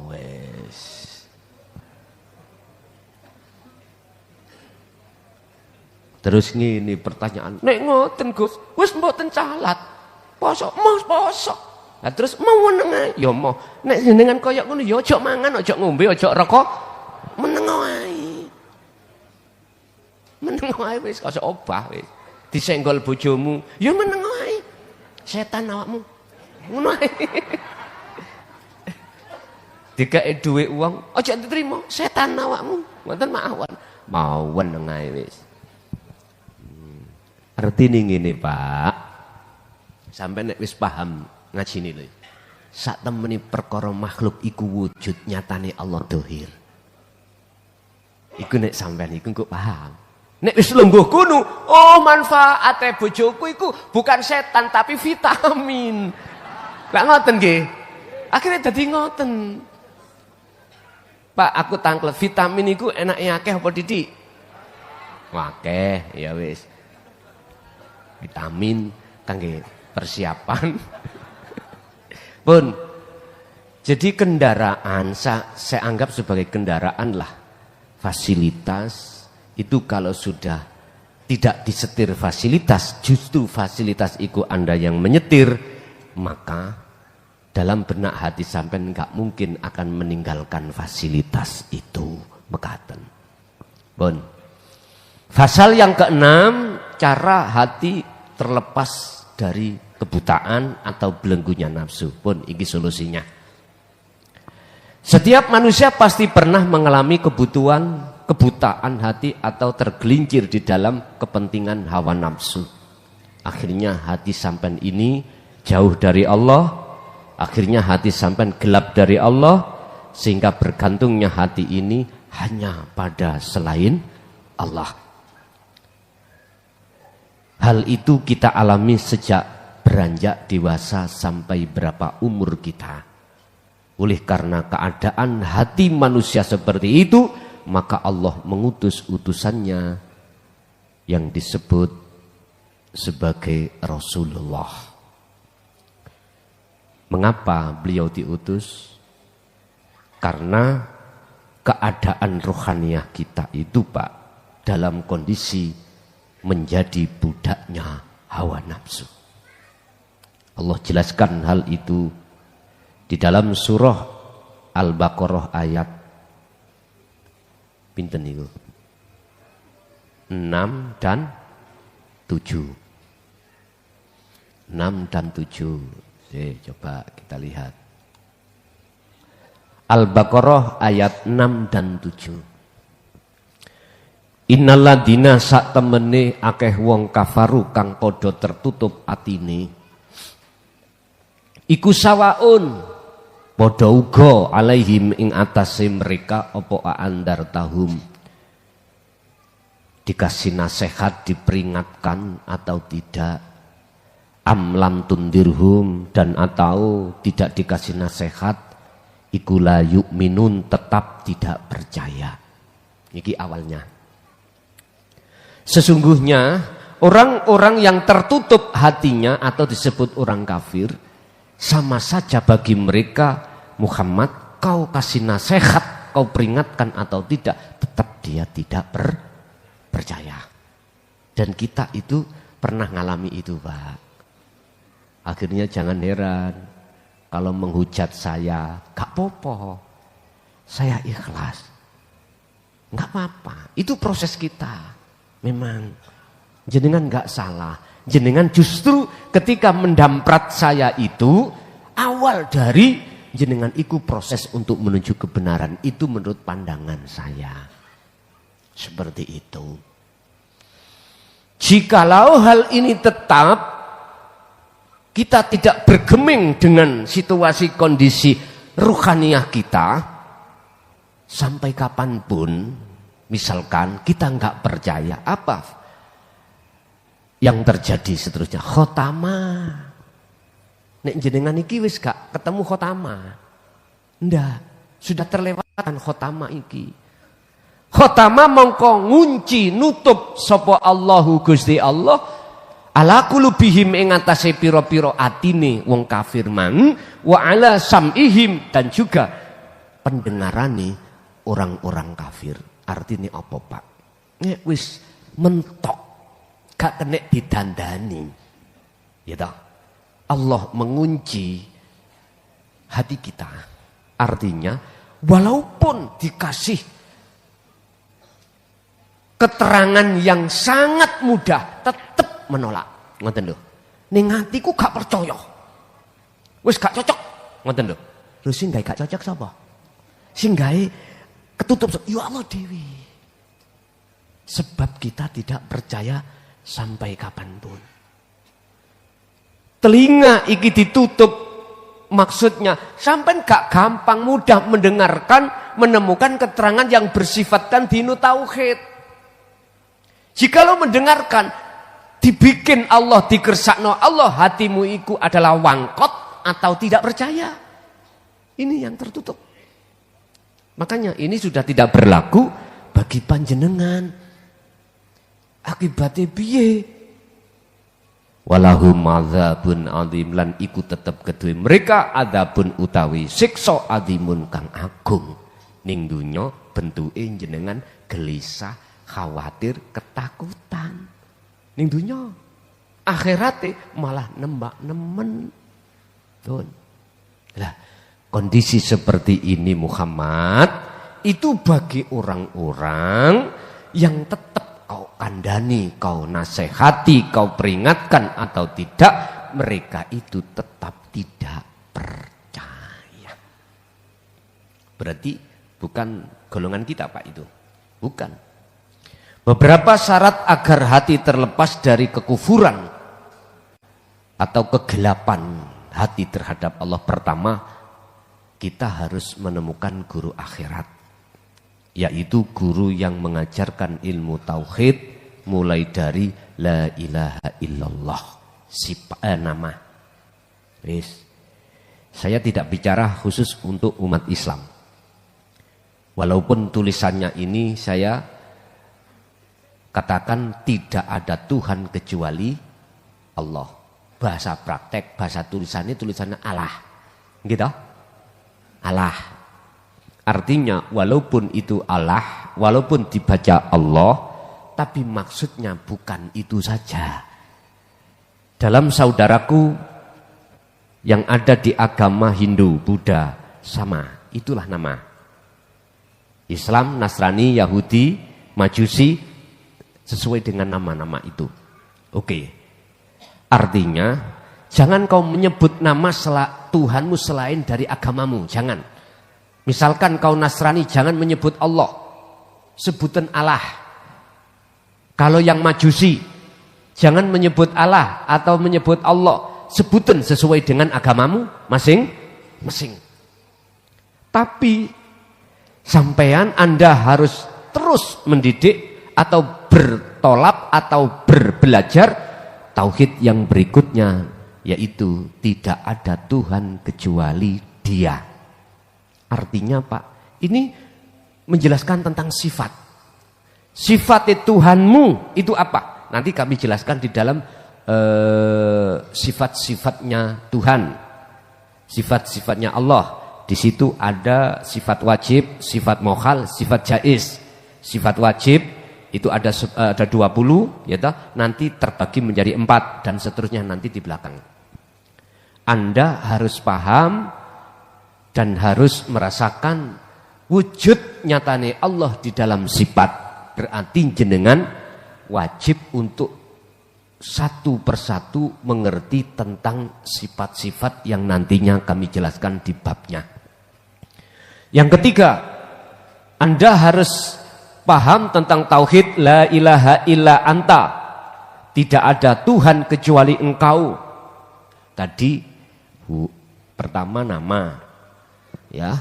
wis. Terus ngene pertanyaan, nek ngoten Gus, wis mboten calat, poso, poso. Nah terus mau meneng ae, ya mau. Nek jenengan kaya ngono ya aja mangan, aja ngombe, aja rokok. Meneng ae. Meneng ae wis kaya obah wis. Disenggol bojomu, ya meneng ae. setan awakmu. Ngono ae. Dikake dhuwit wong, aja diterima, setan awakmu. Ngoten mawon. Mawon ae wis. Artine ngene, Pak. Sampai nek wis paham ngajine lho. Sak temeni perkara makhluk iku wujud nyatane Allah dohir. Iku nek sampean iku kok paham. Nek wis lungguh kono, oh manfaate bojoku iku bukan setan tapi vitamin. Lah ngoten nggih. Akhirnya dadi ngoten. Pak, aku tangklet vitamin iku enake akeh apa titik? Akeh, ya wis. Vitamin kangge persiapan. Pun. Jadi kendaraan saya anggap sebagai kendaraan lah. Fasilitas itu kalau sudah tidak disetir fasilitas, justru fasilitas itu Anda yang menyetir, maka dalam benak hati sampean enggak mungkin akan meninggalkan fasilitas itu. Mekaten. Bon. Pasal yang keenam, cara hati terlepas dari kebutaan atau belenggunya nafsu. Pun ini solusinya. Setiap manusia pasti pernah mengalami kebutaan hati atau tergelincir di dalam kepentingan hawa nafsu. Akhirnya hati sampean ini jauh dari Allah, akhirnya hati sampean gelap dari Allah, sehingga bergantungnya hati ini hanya pada selain Allah. Hal itu kita alami sejak beranjak dewasa sampai berapa umur kita. Oleh karena keadaan hati manusia seperti itu, maka Allah mengutus utusannya yang disebut sebagai Rasulullah. Mengapa beliau diutus? Karena keadaan rohaniah kita itu, Pak, dalam kondisi menjadi budaknya hawa nafsu. Allah jelaskan hal itu di dalam surah Al-Baqarah ayat pinten niku? 6 dan 7. 6 dan 7. Coba kita lihat. Al-Baqarah ayat 6 dan 7. Innalladzina sak temene akeh wong kafaru kang padha tertutup atine iku sawaun padha uga alaihim ing atase mereka apa andar tahum, dikasih nasihat, diperingatkan atau tidak, amlam tundirhum, dan atau tidak dikasih nasihat, iku la yu'minun, tetap tidak percaya. Ini awalnya. Sesungguhnya orang-orang yang tertutup hatinya atau disebut orang kafir, sama saja bagi mereka, Muhammad, kau kasih nasihat, kau peringatkan atau tidak, tetap dia tidak percaya. Dan kita itu pernah ngalami itu, Pak. Akhirnya jangan heran kalau menghujat saya, gak apa-apa, saya ikhlas, gak apa-apa. Itu proses kita. Memang jenengan gak salah. Jenengan justru ketika mendamprat saya itu awal dari jenengan itu proses untuk menuju kebenaran. Itu menurut pandangan saya. Seperti itu. Jikalau hal ini tetap kita tidak bergeming dengan situasi kondisi ruhaniah kita, sampai kapanpun misalkan kita nggak percaya, apa yang terjadi seterusnya? Khotamah. Nek jenengan iki wis gak ketemu khotamah. Ndak, sudah terlewatkan khotamah iki. Khotamah mongko ngunci nutup sapa Allahu Gusti Allah ala qulubihim ing atase pira-pira atine wong kafir mang, wa ala sam'ihim, dan juga pendengarane orang-orang kafir. Artinya apa, Pak? Nek wis mentok, gak kena didandani. Ya toh? Allah mengunci hati kita. Artinya walaupun dikasih keterangan yang sangat mudah, tetap menolak. Ngoten lho. ning atiku gak percaya. Wis gak cocok. Ngoten lho. Lho sing gawe gak cocok sapa? Sing gawe ketutup ya Allah dewi. Sebab kita tidak percaya sampai kapanpun. Telinga iki ditutup, maksudnya sampai gak gampang mudah mendengarkan, menemukan keterangan yang bersifatkan dinu tauhid. Jikalau mendengarkan, dibikin Allah, dikersakno Allah, hatimu iku adalah wangkot atau tidak percaya. Ini yang tertutup. Makanya ini sudah tidak berlaku bagi panjenengan. Akibatnya piye? Walahum adzabun adzim, lan iku tetep kedue mereka adzabun utawi siksa adzimun kang agung. Ning donya bentuke jenengan gelisah, khawatir, ketakutan. Ning donya akhirate malah nembak nemen. Tuh. Lah, kondisi seperti ini Muhammad itu bagi orang-orang yang tetap kau kandani, kau nasihati, kau peringatkan atau tidak, mereka itu tetap tidak percaya. Berarti bukan golongan kita Pak itu. Bukan. Beberapa syarat agar hati terlepas dari kekufuran atau kegelapan hati terhadap Allah. Pertama, kita harus menemukan guru akhirat, yaitu guru yang mengajarkan ilmu tauhid mulai dari la ilaha illallah nama. Saya tidak bicara khusus untuk umat Islam. Walaupun tulisannya ini saya katakan tidak ada Tuhan kecuali Allah. Bahasa praktek, bahasa tulisannya Allah. Gitu? Allah. Artinya walaupun itu Allah, walaupun dibaca Allah, tapi maksudnya bukan itu saja. Dalam saudaraku yang ada di agama Hindu, Buddha, sama, itulah nama. Islam, Nasrani, Yahudi, Majusi, sesuai dengan nama-nama itu. Oke. Artinya, jangan kau menyebut nama Tuhanmu selain dari agamamu, jangan. Misalkan kau Nasrani, jangan menyebut Allah, sebutan Allah. Kalau yang Majusi, jangan menyebut Allah atau menyebut Allah, sebutan sesuai dengan agamamu masing-masing. Tapi sampean Anda harus terus mendidik atau bertolak atau berbelajar tauhid yang berikutnya, yaitu tidak ada Tuhan kecuali Dia. Artinya Pak, ini menjelaskan tentang sifat. Sifat Tuhanmu itu apa? Nanti kami jelaskan di dalam sifat-sifatnya Tuhan, sifat-sifatnya Allah. Di situ ada sifat wajib, sifat mokhal, sifat jaiz. Sifat wajib itu ada 20, ya toh? Nanti terbagi menjadi 4 dan seterusnya nanti di belakang. Anda harus paham dan harus merasakan wujud nyatane Allah di dalam sifat. Berarti jenengan wajib untuk satu persatu mengerti tentang sifat-sifat yang nantinya kami jelaskan di babnya. Yang ketiga, Anda harus paham tentang tauhid la ilaha illa anta. Tidak ada Tuhan kecuali Engkau. Tadi pertama nama, ya,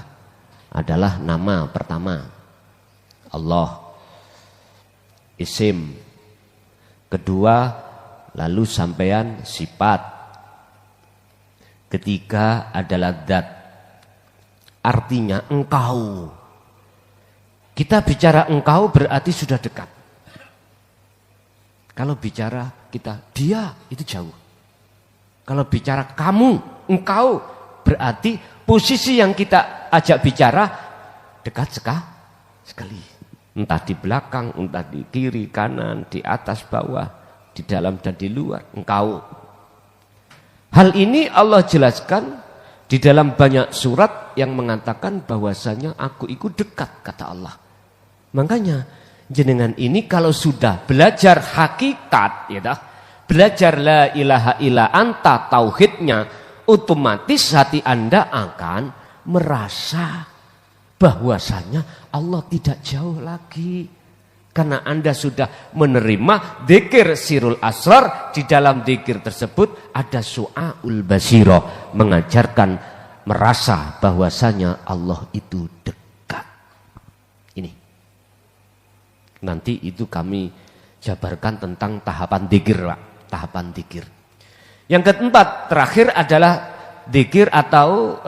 adalah nama pertama Allah, isim. Kedua, lalu sampean sifat. Ketiga adalah zat. Artinya Engkau. Kita bicara Engkau berarti sudah dekat. Kalau bicara kita dia, itu jauh. Kalau bicara kamu, Engkau, berarti posisi yang kita ajak bicara dekat sekali. Entah di belakang, entah di kiri, kanan, di atas, bawah, di dalam dan di luar. Engkau. Hal ini Allah jelaskan di dalam banyak surat yang mengatakan bahwasanya aku ikut dekat, kata Allah. Makanya jenengan ini kalau sudah belajar hakikat, ya dah, belajar la ilaha illa anta tauhidnya, otomatis hati Anda akan merasa bahwasanya Allah tidak jauh lagi. Karena Anda sudah menerima dzikir sirul asrar. Di dalam dzikir tersebut ada su'aul basirah, mengajarkan merasa bahwasanya Allah itu dekat. Ini nanti itu kami jabarkan tentang tahapan dzikir, Pak. Tahapan dzikir. Yang keempat, terakhir adalah dzikir atau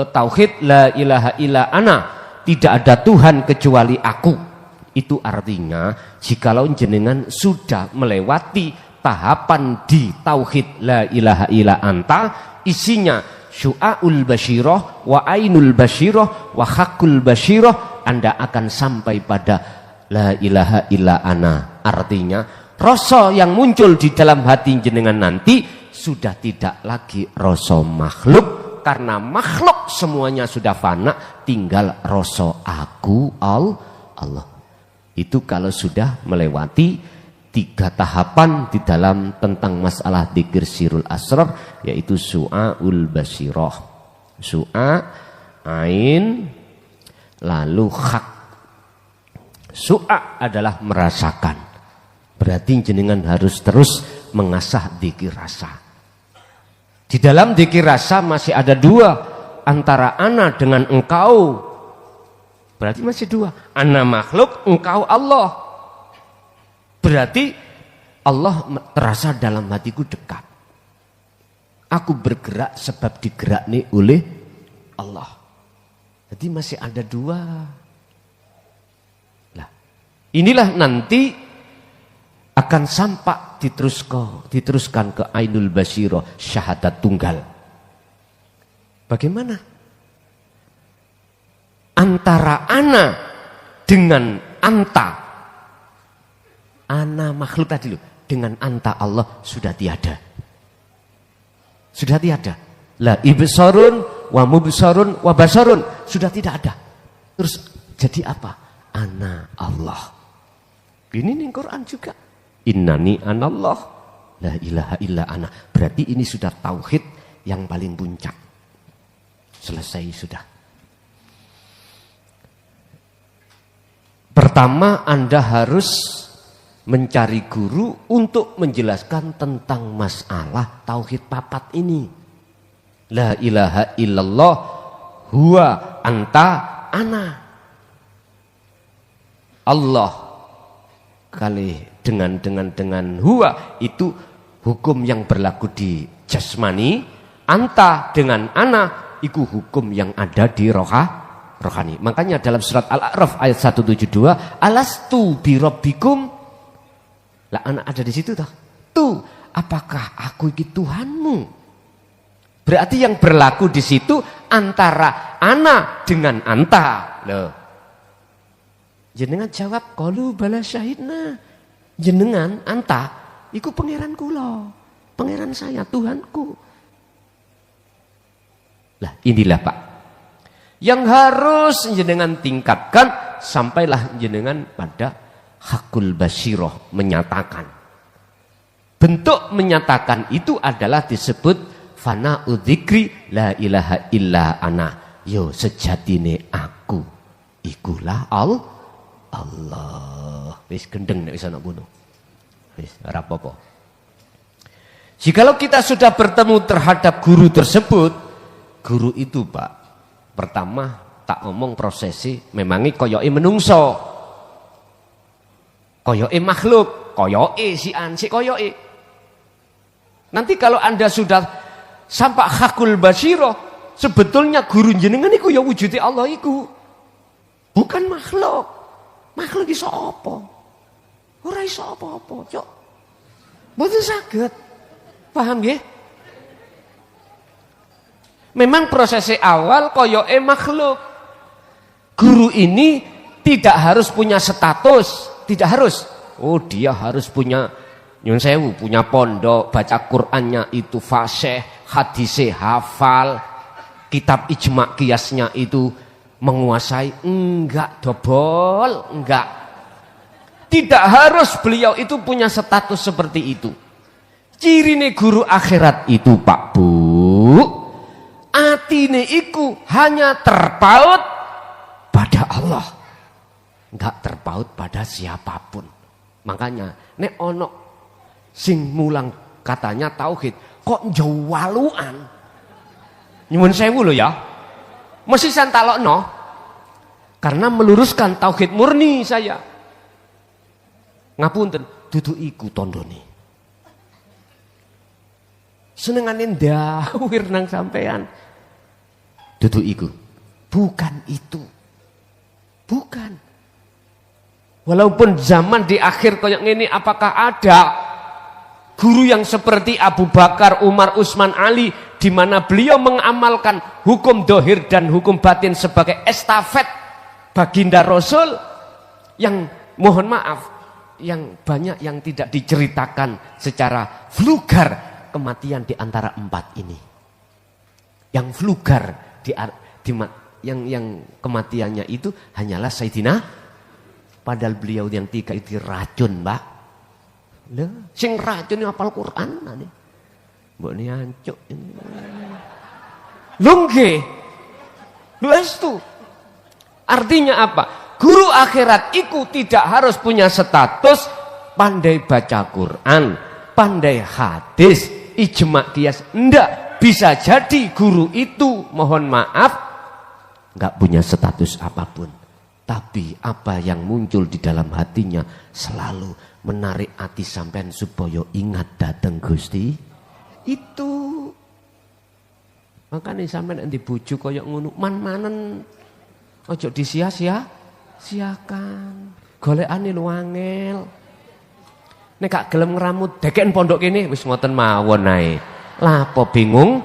tauhid la ilaha illa ana, tidak ada Tuhan kecuali aku. Itu artinya jikalau jenengan sudah melewati tahapan di tauhid la ilaha illa anta, isinya syu'aul basyirah wa ainul basyirah wa haqqul basyirah, Anda akan sampai pada la ilaha illa ana. Artinya rasa yang muncul di dalam hati jenengan nanti sudah tidak lagi rasa makhluk, karena makhluk semuanya sudah fana, tinggal rasa aku Allah. Itu kalau sudah melewati 3 tahapan di dalam tentang masalah dzikir sirul asrar, yaitu su'aul basirah, su'a, ain, lalu hak. Su'a adalah merasakan, berarti jenengan harus terus mengasah dzikir rasa. Di dalam dzikir rasa masih ada 2, antara ana dengan engkau. Berarti masih 2. Ana makhluk, engkau Allah. Berarti Allah terasa dalam hatiku dekat. Aku bergerak sebab digerakni oleh Allah. Jadi masih ada 2. Nah, inilah nanti akan sampai diteruskan ke ainul basyirah, syahadat tunggal. Bagaimana? Antara ana dengan anta, ana makhluk tadi loh, dengan anta Allah sudah tiada. Sudah tiada. La ibsarun wa mubsarun wa basarun, sudah tidak ada. Terus jadi apa? Ana Allah. Ini nih Quran juga. Innani anallah la ilaha illa ana. Berarti ini sudah tauhid yang paling puncak. Selesai sudah. Pertama, Anda harus mencari guru untuk menjelaskan tentang masalah tauhid 4 ini. La ilaha illallah huwa anta ana. Allah kali dengan huwa itu hukum yang berlaku di jasmani, anta dengan ana itu hukum yang ada di rohani. Makanya dalam surat Al-A'raf ayat 172, alastu bi rabbikum, lah anak ada di situ toh. Tuh, apakah aku iki Tuhanmu? Berarti yang berlaku di situ antara ana dengan anta. Loh. Jenengan jawab qalu bala syahidna. Jenengan anta iku pangeran kula, pangeran saya, Tuhanku. Lah inilah Pak, yang harus jenengan tingkatkan sampailah jenengan pada hakul basyirah, menyatakan. Bentuk menyatakan itu adalah disebut fana'u dzikri la ilaha illa ana. Yo sejatine aku ikulah Allah. Wis gendeng nek wis ana ngono. Wis ora apa-apa. Jikalau kita sudah bertemu terhadap guru tersebut, guru itu Pak, pertama tak ngomong prosesi memangi koyoke menungso, koyoke makhluk, koyoke si ansi koyoke. Nanti kalau Anda sudah sampai hakul basyirah, sebetulnya guru jenengan iku ya wujude Allah iku, bukan makhluk. Makhluk iso apa? Ora iso apa-apa, cok. Mboten saged. Paham nggih? Memang prosesnya awal koyoke makhluk. Guru ini tidak harus punya status, tidak harus. Oh, dia harus punya nyun sewu, punya pondok, baca Qur'annya itu fasih, hadisnya hafal, kitab ijma' kiasnya itu menguasai. Enggak, dobol, enggak. Tidak harus beliau itu punya status seperti itu. Cirine guru akhirat itu Pak Bu, atine iku hanya terpaut pada Allah, enggak terpaut pada siapapun. Makanya nek ono sing mulang katanya tauhid kok jawaluan, nyuwun sewu lho ya, mesti santalokno karena meluruskan tauhid murni saya. Ngapunten, dudu iku tandane. Senengane ndawir nang sampean. Dudu iku. Bukan itu. Bukan. Walaupun zaman di akhir kayak ngene, apakah ada guru yang seperti Abu Bakar, Umar, Utsman, Ali, di mana beliau mengamalkan hukum dohir dan hukum batin sebagai estafet baginda Rasul, yang mohon maaf, yang banyak yang tidak diceritakan secara vulgar kematian di antara empat ini. Yang vulgar yang kematiannya itu hanyalah Sayyidina, padahal beliau yang tiga itu racun, Mbak. Lho, sing racun hafal Quran nane. Mbok ni ancuk ini. Lho nggih. Lho estu. Artinya apa? Guru akhirat itu tidak harus punya status pandai baca Quran, pandai hadis, ijma qiyas. Enggak, bisa jadi guru itu mohon maaf enggak punya status apapun, tapi apa yang muncul di dalam hatinya selalu menarik hati sampean supaya ingat dateng Gusti itu. Makanya sampean di bojo kaya ngono man-manen ojo disia-siakan, golekane lu angel. Nek gak gelem ngramut dekeken pondok kene wis ngoten mawon ae. Lah apa bingung?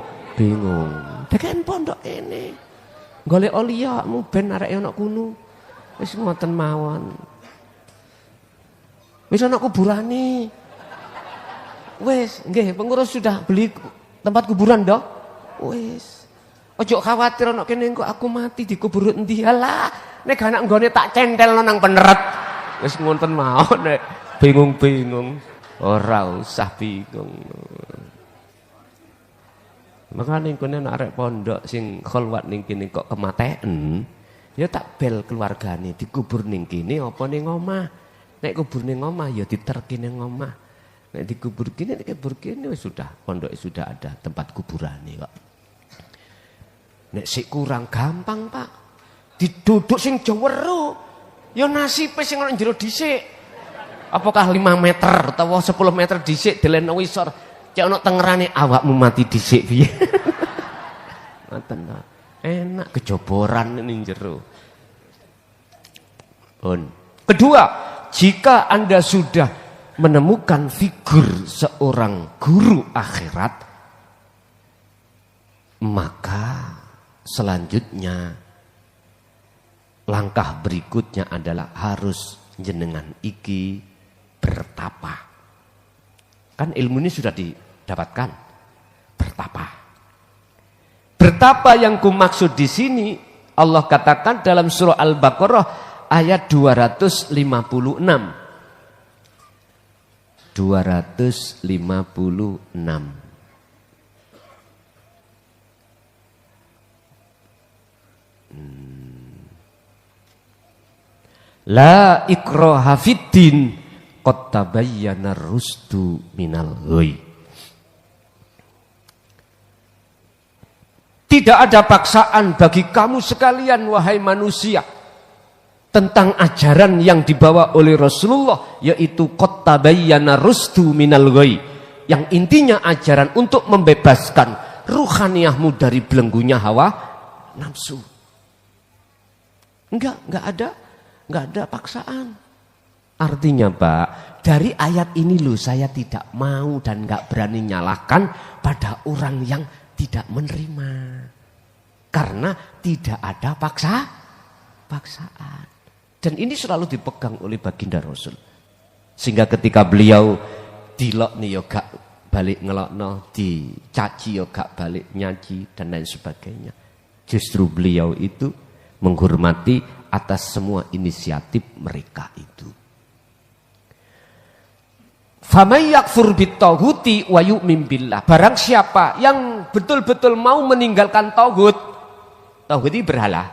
Dekeken pondok kene. Golek oliyakmu ben arek ana kuno. Wis ngoten mawon. Wis ana kuburane. Wis, nggih, pengurus sudah beli tempat kuburan toh? Wis. Ojo khawatir ana kene engko aku mati dikubur endi. Halah, nek anak nggone tak centelno nang peneret. Wis ngoten mawon nek bingung-bingung, ora usah bingung. Makanya kene arek pondok sing kholwat ning kene kok kematen, ya tak bel keluargane dikubur ning kene apa ning omah. Nek kubur ning omah ya diterki ning omah. Nek dikubur kene wis sudah, pondok sudah ada tempat kuburane kok. Nek sik kurang gampang, Pak. Diduduk sing jawero. Ya nasibe sing ana jero dhisik. Apakah 5 meter atau 10 meter dhisik deleno wisor, cek ana tengerane awakmu mati dhisik piye. Ngoten to. Enak kejoboran ning jero. Kedua, jika Anda sudah menemukan figur seorang guru akhirat, maka selanjutnya langkah berikutnya adalah harus jenengan iki bertapa. Kan ilmu ini sudah didapatkan. Bertapa. Bertapa yang kumaksud di sini Allah katakan dalam surah Al-Baqarah ayat 256. 256. La ikraha fiddin qad tabayyana rusdu minal ghayy. Tidak ada paksaan bagi kamu sekalian wahai manusia tentang ajaran yang dibawa oleh Rasulullah, yaitu qad tabayyana rusdu minal ghayy, yang intinya ajaran untuk membebaskan ruhaniyahmu dari belenggunya hawa nafsu. Enggak ada paksaan. Artinya Pak, dari ayat ini loh saya tidak mau dan enggak berani nyalahkan pada orang yang tidak menerima. Karena tidak ada paksaan. Dan ini selalu dipegang oleh baginda Rasul. Sehingga ketika beliau dilokni yo gak balik ngelokno, dicaci yo gak balik nyaci dan lain sebagainya. Justru beliau itu menghormati atas semua inisiatif mereka itu. Faman yakfur bittaghuti wa yu'min billah. Barang siapa yang betul-betul mau meninggalkan tauhid, tauhid itu berhala,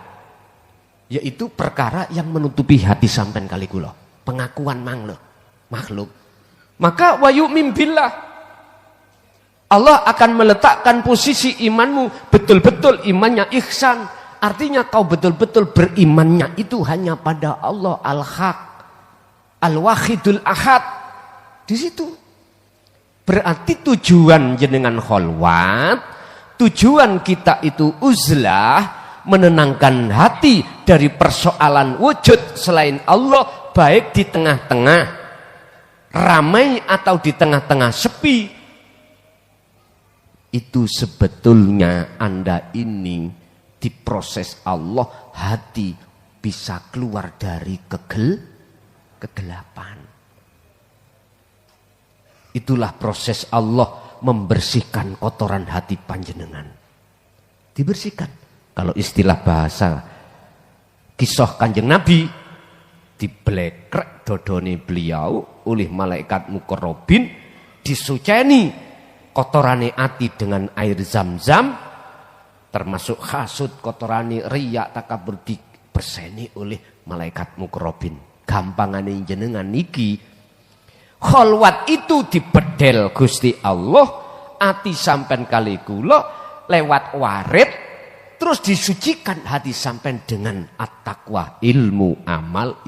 yaitu perkara yang menutupi hati sampean kali kula, pengakuan makhluk. Maka wa yu'min billah, Allah akan meletakkan posisi imanmu betul-betul imannya ihsan. Artinya kau betul-betul berimannya itu hanya pada Allah Al-Haq, Al-Wahidul Ahad. Di situ berarti tujuan jenengan kholwat, tujuan kita itu uzlah, menenangkan hati dari persoalan wujud selain Allah, baik di tengah-tengah ramai atau di tengah-tengah sepi. Itu sebetulnya Anda ini diproses Allah, hati bisa keluar dari kegelapan. Itulah proses Allah membersihkan kotoran hati panjenengan. Dibersihkan. Kalau istilah bahasa kisah Kanjeng Nabi, diblekrek dodone beliau oleh malaikat mukarrabin, disuceni kotorane hati dengan air zam-zam, termasuk hasud, kotorane riya, takabur, diberseni oleh malaikat mukarrabin. Gampangane jenengan niki kholwat itu dibedel Gusti Allah, ati sampean kali kula lewat warid, terus disucikan hati sampean dengan at-taqwa, ilmu, amal,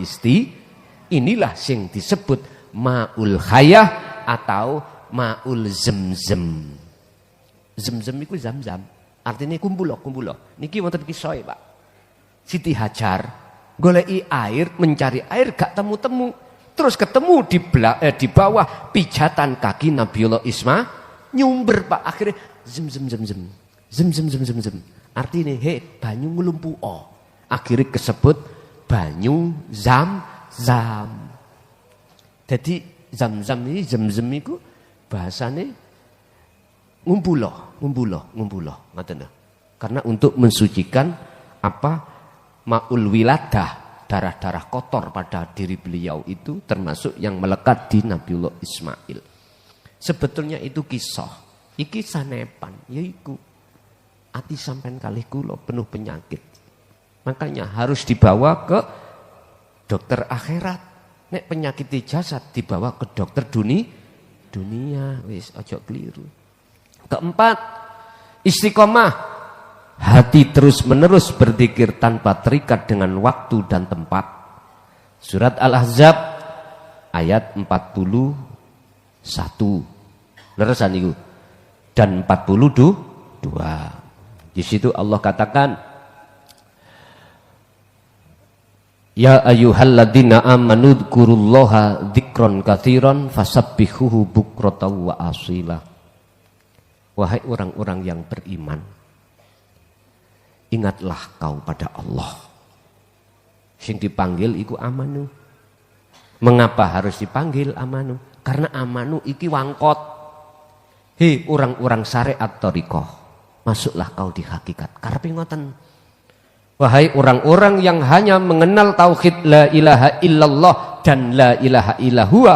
inilah sing disebut ma'ul hayah atau ma'ul zemzem. Zemzem itu zam-zam, artinya kumpulo. Niki wonten kisah Pak. Siti Hajar goleki air, mencari air gak temu-temu. Terus ketemu di bawah pijatan kaki Nabiullah Ismail, nyumber Pak, akhirnya zem. Artinya banyu nglumpuo. Akhirnya kesebut banyu zam-zam. Jadi zam-zam ini, zem-zem itu bahasane ngumpulo. Ngoten. Karena untuk mensucikan ma'ul wiladah, darah-darah kotor pada diri beliau itu termasuk yang melekat di Nabiullah Ismail. Sebetulnya itu kisah. Iki sanepan, yaiku ati sampean kalih kula penuh penyakit. Makanya harus dibawa ke dokter akhirat. Nek penyakit jasad dibawa ke dokter dunia. Wis ojo keliru. Keempat, istiqomah. Hati terus-menerus berzikir tanpa terikat dengan waktu dan tempat. Surat Al-Ahzab ayat 41. Leresan itu. Dan 42. Di situ Allah katakan, ya ayyuhalladzina amanu dzkurullaha dzikron katsiran fasabbihuhu bukratan wa asila. Wahai orang-orang yang beriman, ingatlah kau pada Allah. Sing dipanggil iku amanu. Mengapa harus dipanggil amanu? Karena amanu iki wangkot. Hei orang-orang syariat thariqah, masuklah kau di hakikat. Karepe ngoten. Wahai orang-orang yang hanya mengenal tauhid la ilaha illallah dan la ilaha illahua,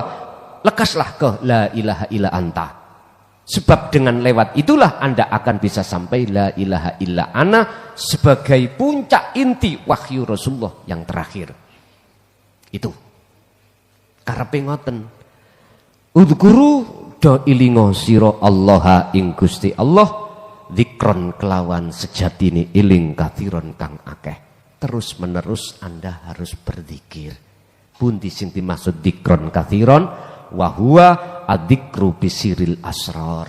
lekaslah ke la ilaha illa anta. Sebab dengan lewat itulah Anda akan bisa sampai la ilaha illa ana sebagai puncak inti wahyu Rasulullah yang terakhir. Itu. Karepe ngoten. Udhkuru do ilingo sira Allah ing Gusti Allah dzikron kelawan sejatine iling kathiron kang akeh. Terus menerus Anda harus berzikir. Pundi sing dimaksud dzikron kathiron wa huwa adzikru bisiril asrar.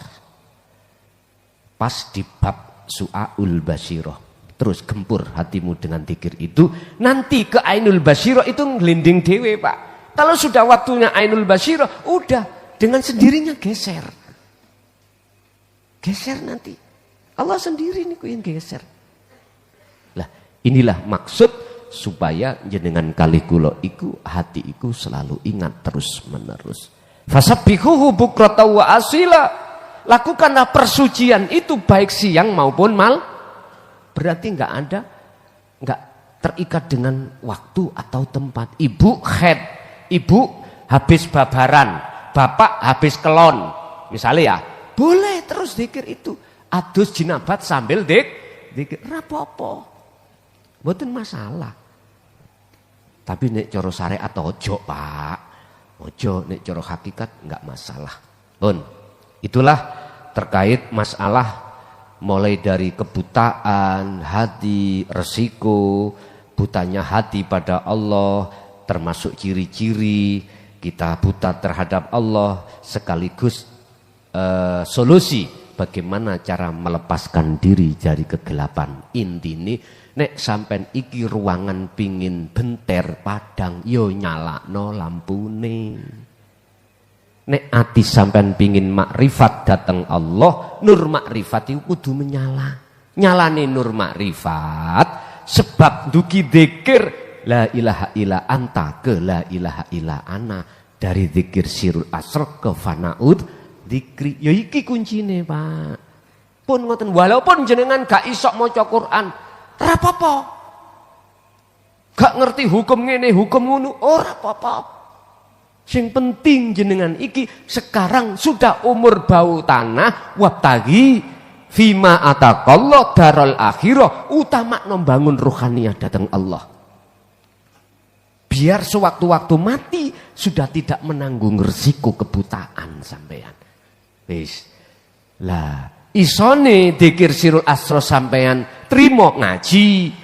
Pas di bab su'aul basyirah. Terus gempur hatimu dengan zikir itu, nanti ke ainul basyirah itu ngelinding dewe Pak. Kalau sudah waktunya ainul basyirah, udah dengan sendirinya geser. Geser nanti. Allah sendiri nih yang geser. Lah, inilah maksud supaya jenengan kali kula iku hati iku selalu ingat terus menerus. Fasabbihuhu bukratan wa asila. Lakukanlah persucian itu baik siang maupun malam. Berarti enggak terikat dengan waktu atau tempat. Ibu haid, ibu habis babaran, bapak habis kelon, misalnya ya, boleh terus zikir itu. Adus jinabat sambil zikir, rapopo. Mboten masalah. Tapi nek cara syariat ojo, Pak. Ojo, nek cara hakikat enggak masalah. Pun. Itulah terkait masalah mulai dari kebutaan hati, resiko butanya hati pada Allah, termasuk ciri-ciri kita buta terhadap Allah, sekaligus solusi bagaimana cara melepaskan diri dari kegelapan. Intine nek sampean iki ruangan pingin benter padang, yo nyalakno lampune. Nek ati sampean pingin makrifat datang Allah, nur makrifat itu kudu menyala. Nyalane nur makrifat sebab duki dzikir la ilaha illa anta ke la ilaha illa ana, dari dzikir sirul asr ke fanaud dzikri. Ya iki kuncine, Pak. Pun ngoten, walaupun jenengan gak isok maca Quran, ora apa-apa. Gak ngerti hukum ngene, hukum ngono, ora apa-apa. Sing penting jenengan iki sekarang sudah umur bau tanah, wabtagi fima atakallah darul akhirah, utama membangun ruhaniyah datang Allah. Biar sewaktu-waktu mati sudah tidak menanggung resiko kebutaan sampean. Wis. Lah, isone dzikir sirul asra sampean trimo ngaji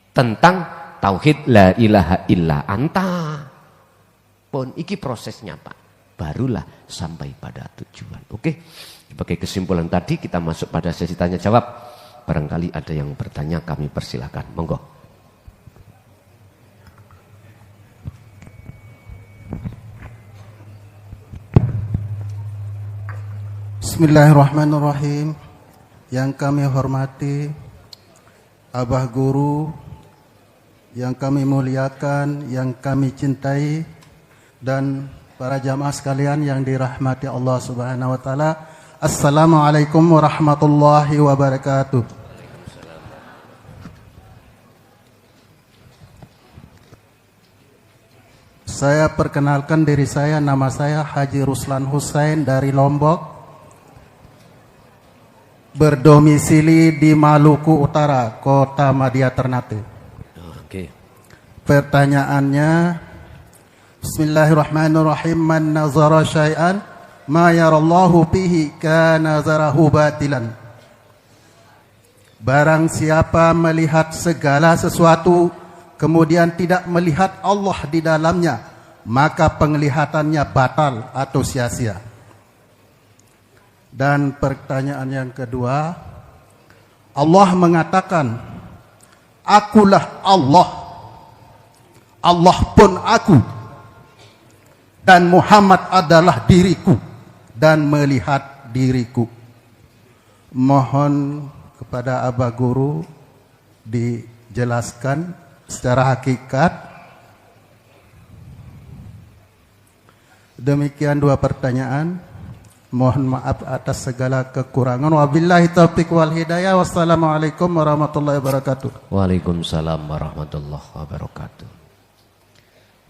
tentang tauhid la ilaha illa anta. Pun iki prosesnya, Pak, barulah sampai pada tujuan. Oke, sebagai kesimpulan tadi kita masuk pada sesi tanya jawab. Barangkali ada yang bertanya, kami persilakan, monggo. Bismillahirrahmanirrahim. Yang kami hormati Abah Guru, yang kami muliakan, yang kami cintai, dan para jamaah sekalian yang dirahmati Allah Subhanahu wa taala. Assalamualaikum warahmatullahi wabarakatuh. Saya perkenalkan diri saya, nama saya Haji Ruslan Husain dari Lombok, berdomisili di Maluku Utara, Kota Madya Ternate. Oke. Pertanyaannya, Bismillahirrahmanirrahim. Man nazara syai'an ma yarallahu bihi kanazarahu batilan. Barang siapa melihat segala sesuatu kemudian tidak melihat Allah di dalamnya, maka penglihatannya batal atau sia-sia. Dan pertanyaan yang kedua, Allah mengatakan, akulah Allah, Allah pun aku, dan Muhammad adalah diriku dan melihat diriku. Mohon kepada Abah Guru dijelaskan secara hakikat. Demikian dua pertanyaan. Mohon maaf atas segala kekurangan. Wabillahi taufiq wal hidayah. Wassalamualaikum warahmatullahi wabarakatuh. Waalaikumsalam warahmatullahi wabarakatuh.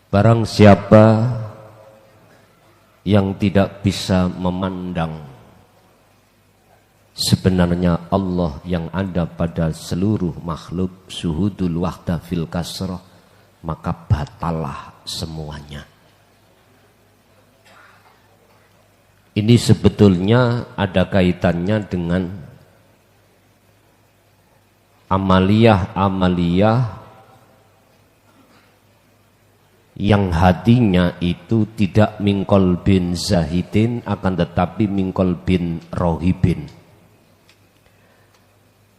Barang siapa yang tidak bisa memandang sebenarnya Allah yang ada pada seluruh makhluk, syuhudul wahda fil kasrah, maka batalah semuanya. Ini sebetulnya ada kaitannya dengan amaliyah yang hatinya itu tidak mingkol bin zahidin, akan tetapi mingkol bin rohibin.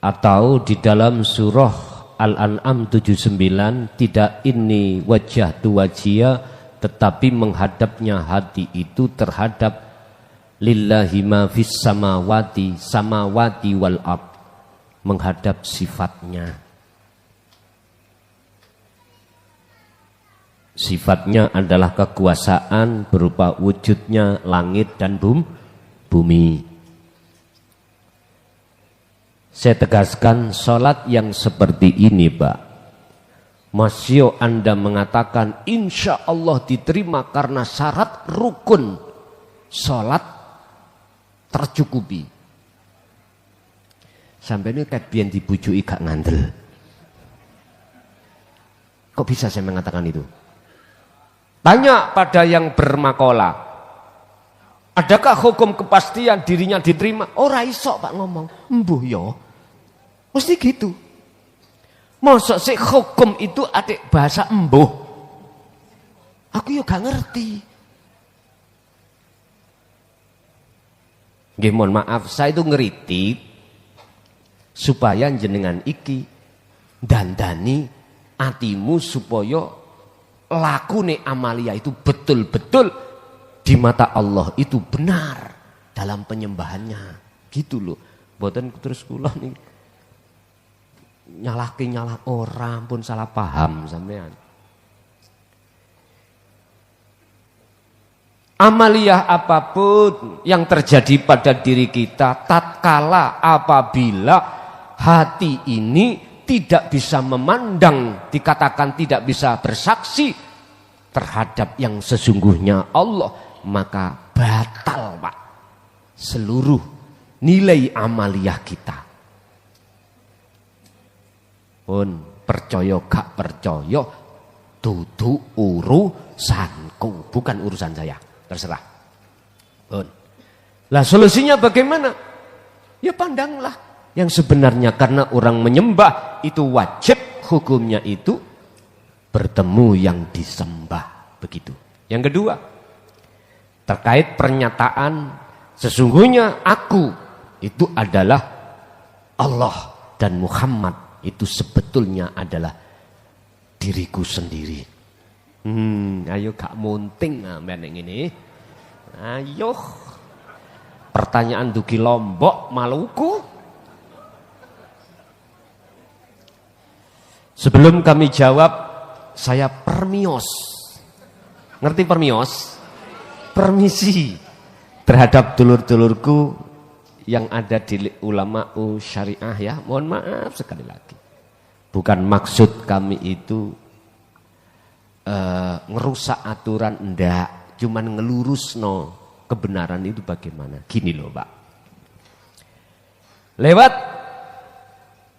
Atau di dalam surah Al-An'am 79, tidak ini wajah tu wajia, tetapi menghadapnya hati itu terhadap lillahi ma fis samawati wal ard, menghadap sifatnya. Sifatnya adalah kekuasaan berupa wujudnya langit dan bumi. Saya tegaskan, sholat yang seperti ini, Pak, masih Anda mengatakan insya Allah diterima karena syarat rukun Salat tercukupi. Sampai ini kayak biyen dibujuki gak ngandel. Kok bisa saya mengatakan itu? Tanya pada yang bermakola. Adakah hukum kepastian dirinya diterima? Ora iso Pak ngomong. Mbuh yo. Mesti gitu. Mosok sih hukum itu adik bahasa embuh. Aku yo gak ngerti. Nggih mohon maaf, saya itu ngeritik supaya jenengan iki dandani atimu supaya lakune Amalia itu betul-betul di mata Allah itu benar dalam penyembahannya. Gitu loh. Mboten terus kula nih nyalah orang pun salah paham sampean. Amaliyah apapun yang terjadi pada diri kita tatkala apabila hati ini tidak bisa memandang, dikatakan tidak bisa bersaksi terhadap yang sesungguhnya Allah, maka batal Pak seluruh nilai amaliyah kita. Pun percaya gak percaya dudu urusanku, bukan urusan saya. Terserah. Lah solusinya bagaimana? Ya pandanglah yang sebenarnya, karena orang menyembah itu wajib hukumnya itu bertemu yang disembah. Begitu. Yang kedua, terkait pernyataan sesungguhnya aku itu adalah Allah dan Muhammad itu sebetulnya adalah diriku sendiri. Ayo gak munting meneng ini. Ayo. Pertanyaan dugi Lombok, Maluku. Sebelum kami jawab, saya permios. Ngerti permios? Permisi terhadap dulur-dulurku yang ada di ulama syariah ya. Mohon maaf sekali lagi. Bukan maksud kami itu ngerusak aturan, enggak, cuman ngelurusno kebenaran itu bagaimana. Gini loh Pak, lewat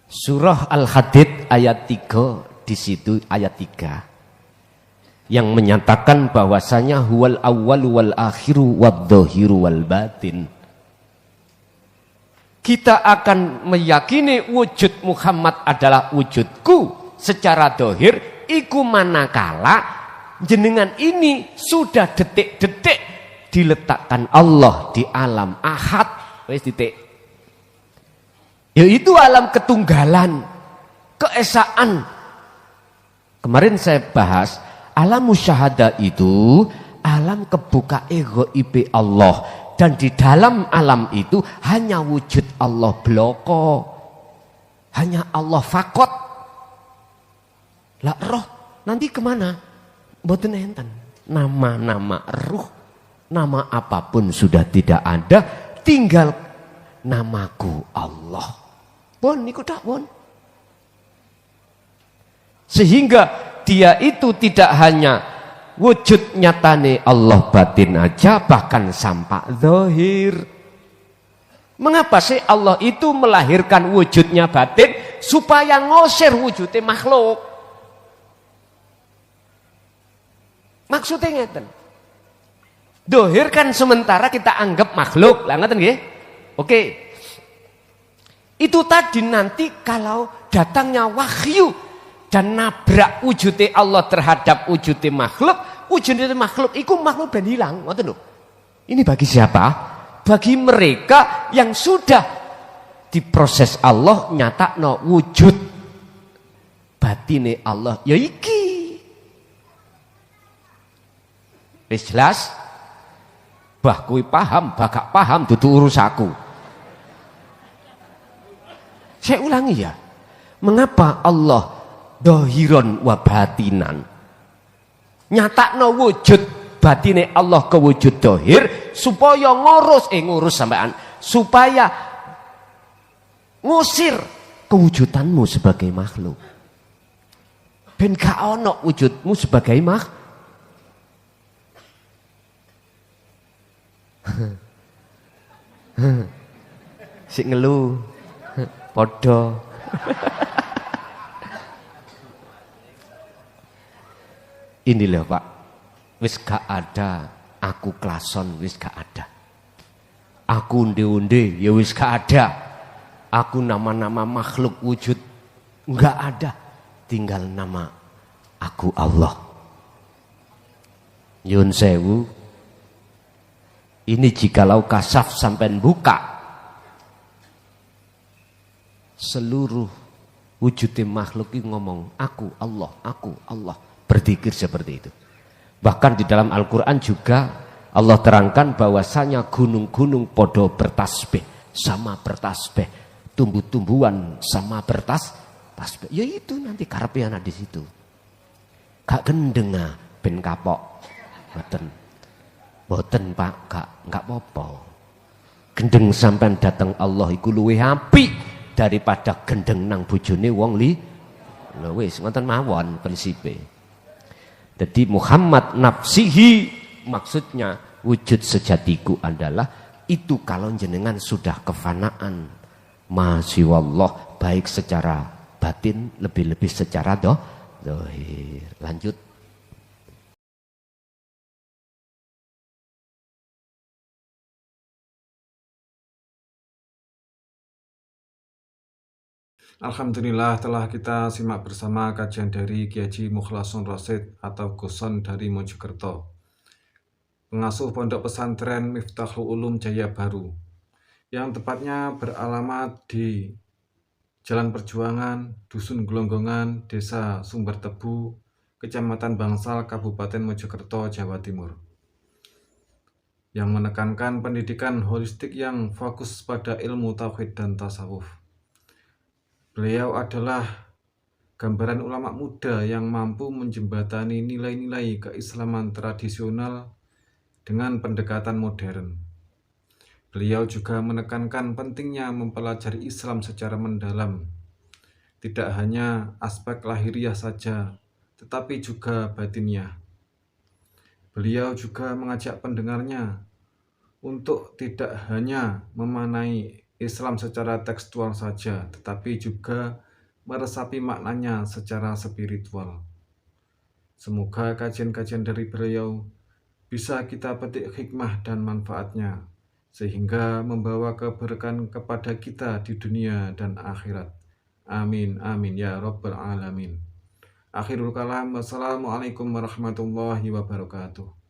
surah Al-Hadid ayat 3, di situ ayat 3 yang menyatakan bahwasanya huwal awwalu wal akhiru wadh-dhahiru wal batin. Kita akan meyakini wujud Muhammad adalah wujudku secara dohir. Iku manakala jenengan ini sudah detik-detik diletakkan Allah di alam ahad, wis titik. Yaitu alam ketunggalan, keesaan. Kemarin saya bahas alam musyahadah itu alam kebuka ego IP Allah, dan di dalam alam itu hanya wujud Allah bloko, hanya Allah fakot. Lah roh nanti kemana? Mboten enten. Nama-nama ruh, nama apapun sudah tidak ada, tinggal namaku Allah. Pun niku dak pun. Sehingga dia itu tidak hanya wujud nyatane Allah batin aja, bahkan sampai zahir. Mengapa sih Allah itu melahirkan wujudnya batin supaya ngosir wujudnya makhluk? Maksudnya ngeten. Dohir kan sementara kita anggap makhluk, lah ngeten nggih? Oke. Itu tadi nanti kalau datangnya wahyu dan nabrak wujudnya Allah terhadap wujudnya makhluk itu makhluk dan hilang, ngoten lho. Ini bagi siapa? Bagi mereka yang sudah diproses Allah nyatakno wujud batine Allah. Ya iki. Wis jelas? Bah kuwi paham, bakak paham dudu urusaku. Saya ulangi ya. Mengapa Allah dohiron wa batinan? Nyatakno wujud batine Allah ke wujud dohir supaya ngurus sampean, supaya ngusir kewujudanmu sebagai makhluk. Ben gak ono wujudmu sebagai makhluk. Sik ngelu. Padha. Ini loh Pak, wis gak ada aku klason, wis gak ada. Aku unde-unde ya wis gak ada. Aku nama-nama makhluk wujud enggak ada. Tinggal nama aku Allah. Nyun sewu. Ini jikalau kasaf sampai buka, seluruh wujudnya makhluk ini ngomong aku Allah, aku Allah. Berzikir seperti itu. Bahkan di dalam Al-Quran juga Allah terangkan bahwasanya gunung-gunung podo bertasbih, sama bertasbih, tumbuh-tumbuhan sama bertasbih. Ya itu nanti karepnya di situ. Gak gendeng ben kapok. Boten Pak, gak apa-apa. Gendeng sampean datang Allah iku luwih apik daripada gendeng nang bojone wong li. Lha wis ngoten mawon prinsipe. Jadi Muhammad nafsihi, maksudnya wujud sejatiku adalah itu kalau jenengan sudah kefanaan masyiwallah, baik secara batin lebih-lebih secara dohir. Lanjut. Alhamdulillah telah kita simak bersama kajian dari Kiai Haji Mukhlason Rosyid atau Guson dari Mojokerto, pengasuh pondok pesantren Miftahul Ulum Jaya Baru, yang tepatnya beralamat di Jalan Perjuangan, Dusun Gelonggongan, Desa Sumber Tebu, Kecamatan Bangsal, Kabupaten Mojokerto, Jawa Timur, yang menekankan pendidikan holistik yang fokus pada ilmu tauhid dan tasawuf. Beliau adalah gambaran ulama muda yang mampu menjembatani nilai-nilai keislaman tradisional dengan pendekatan modern. Beliau juga menekankan pentingnya mempelajari Islam secara mendalam, tidak hanya aspek lahiriah saja, tetapi juga batinnya. Beliau juga mengajak pendengarnya untuk tidak hanya memanai Islam secara tekstual saja, tetapi juga meresapi maknanya secara spiritual. Semoga kajian-kajian dari beliau bisa kita petik hikmah dan manfaatnya, sehingga membawa keberkahan kepada kita di dunia dan akhirat. Amin, amin, ya Rabbal Alamin. Akhirul kalam, wassalamualaikum warahmatullahi wabarakatuh.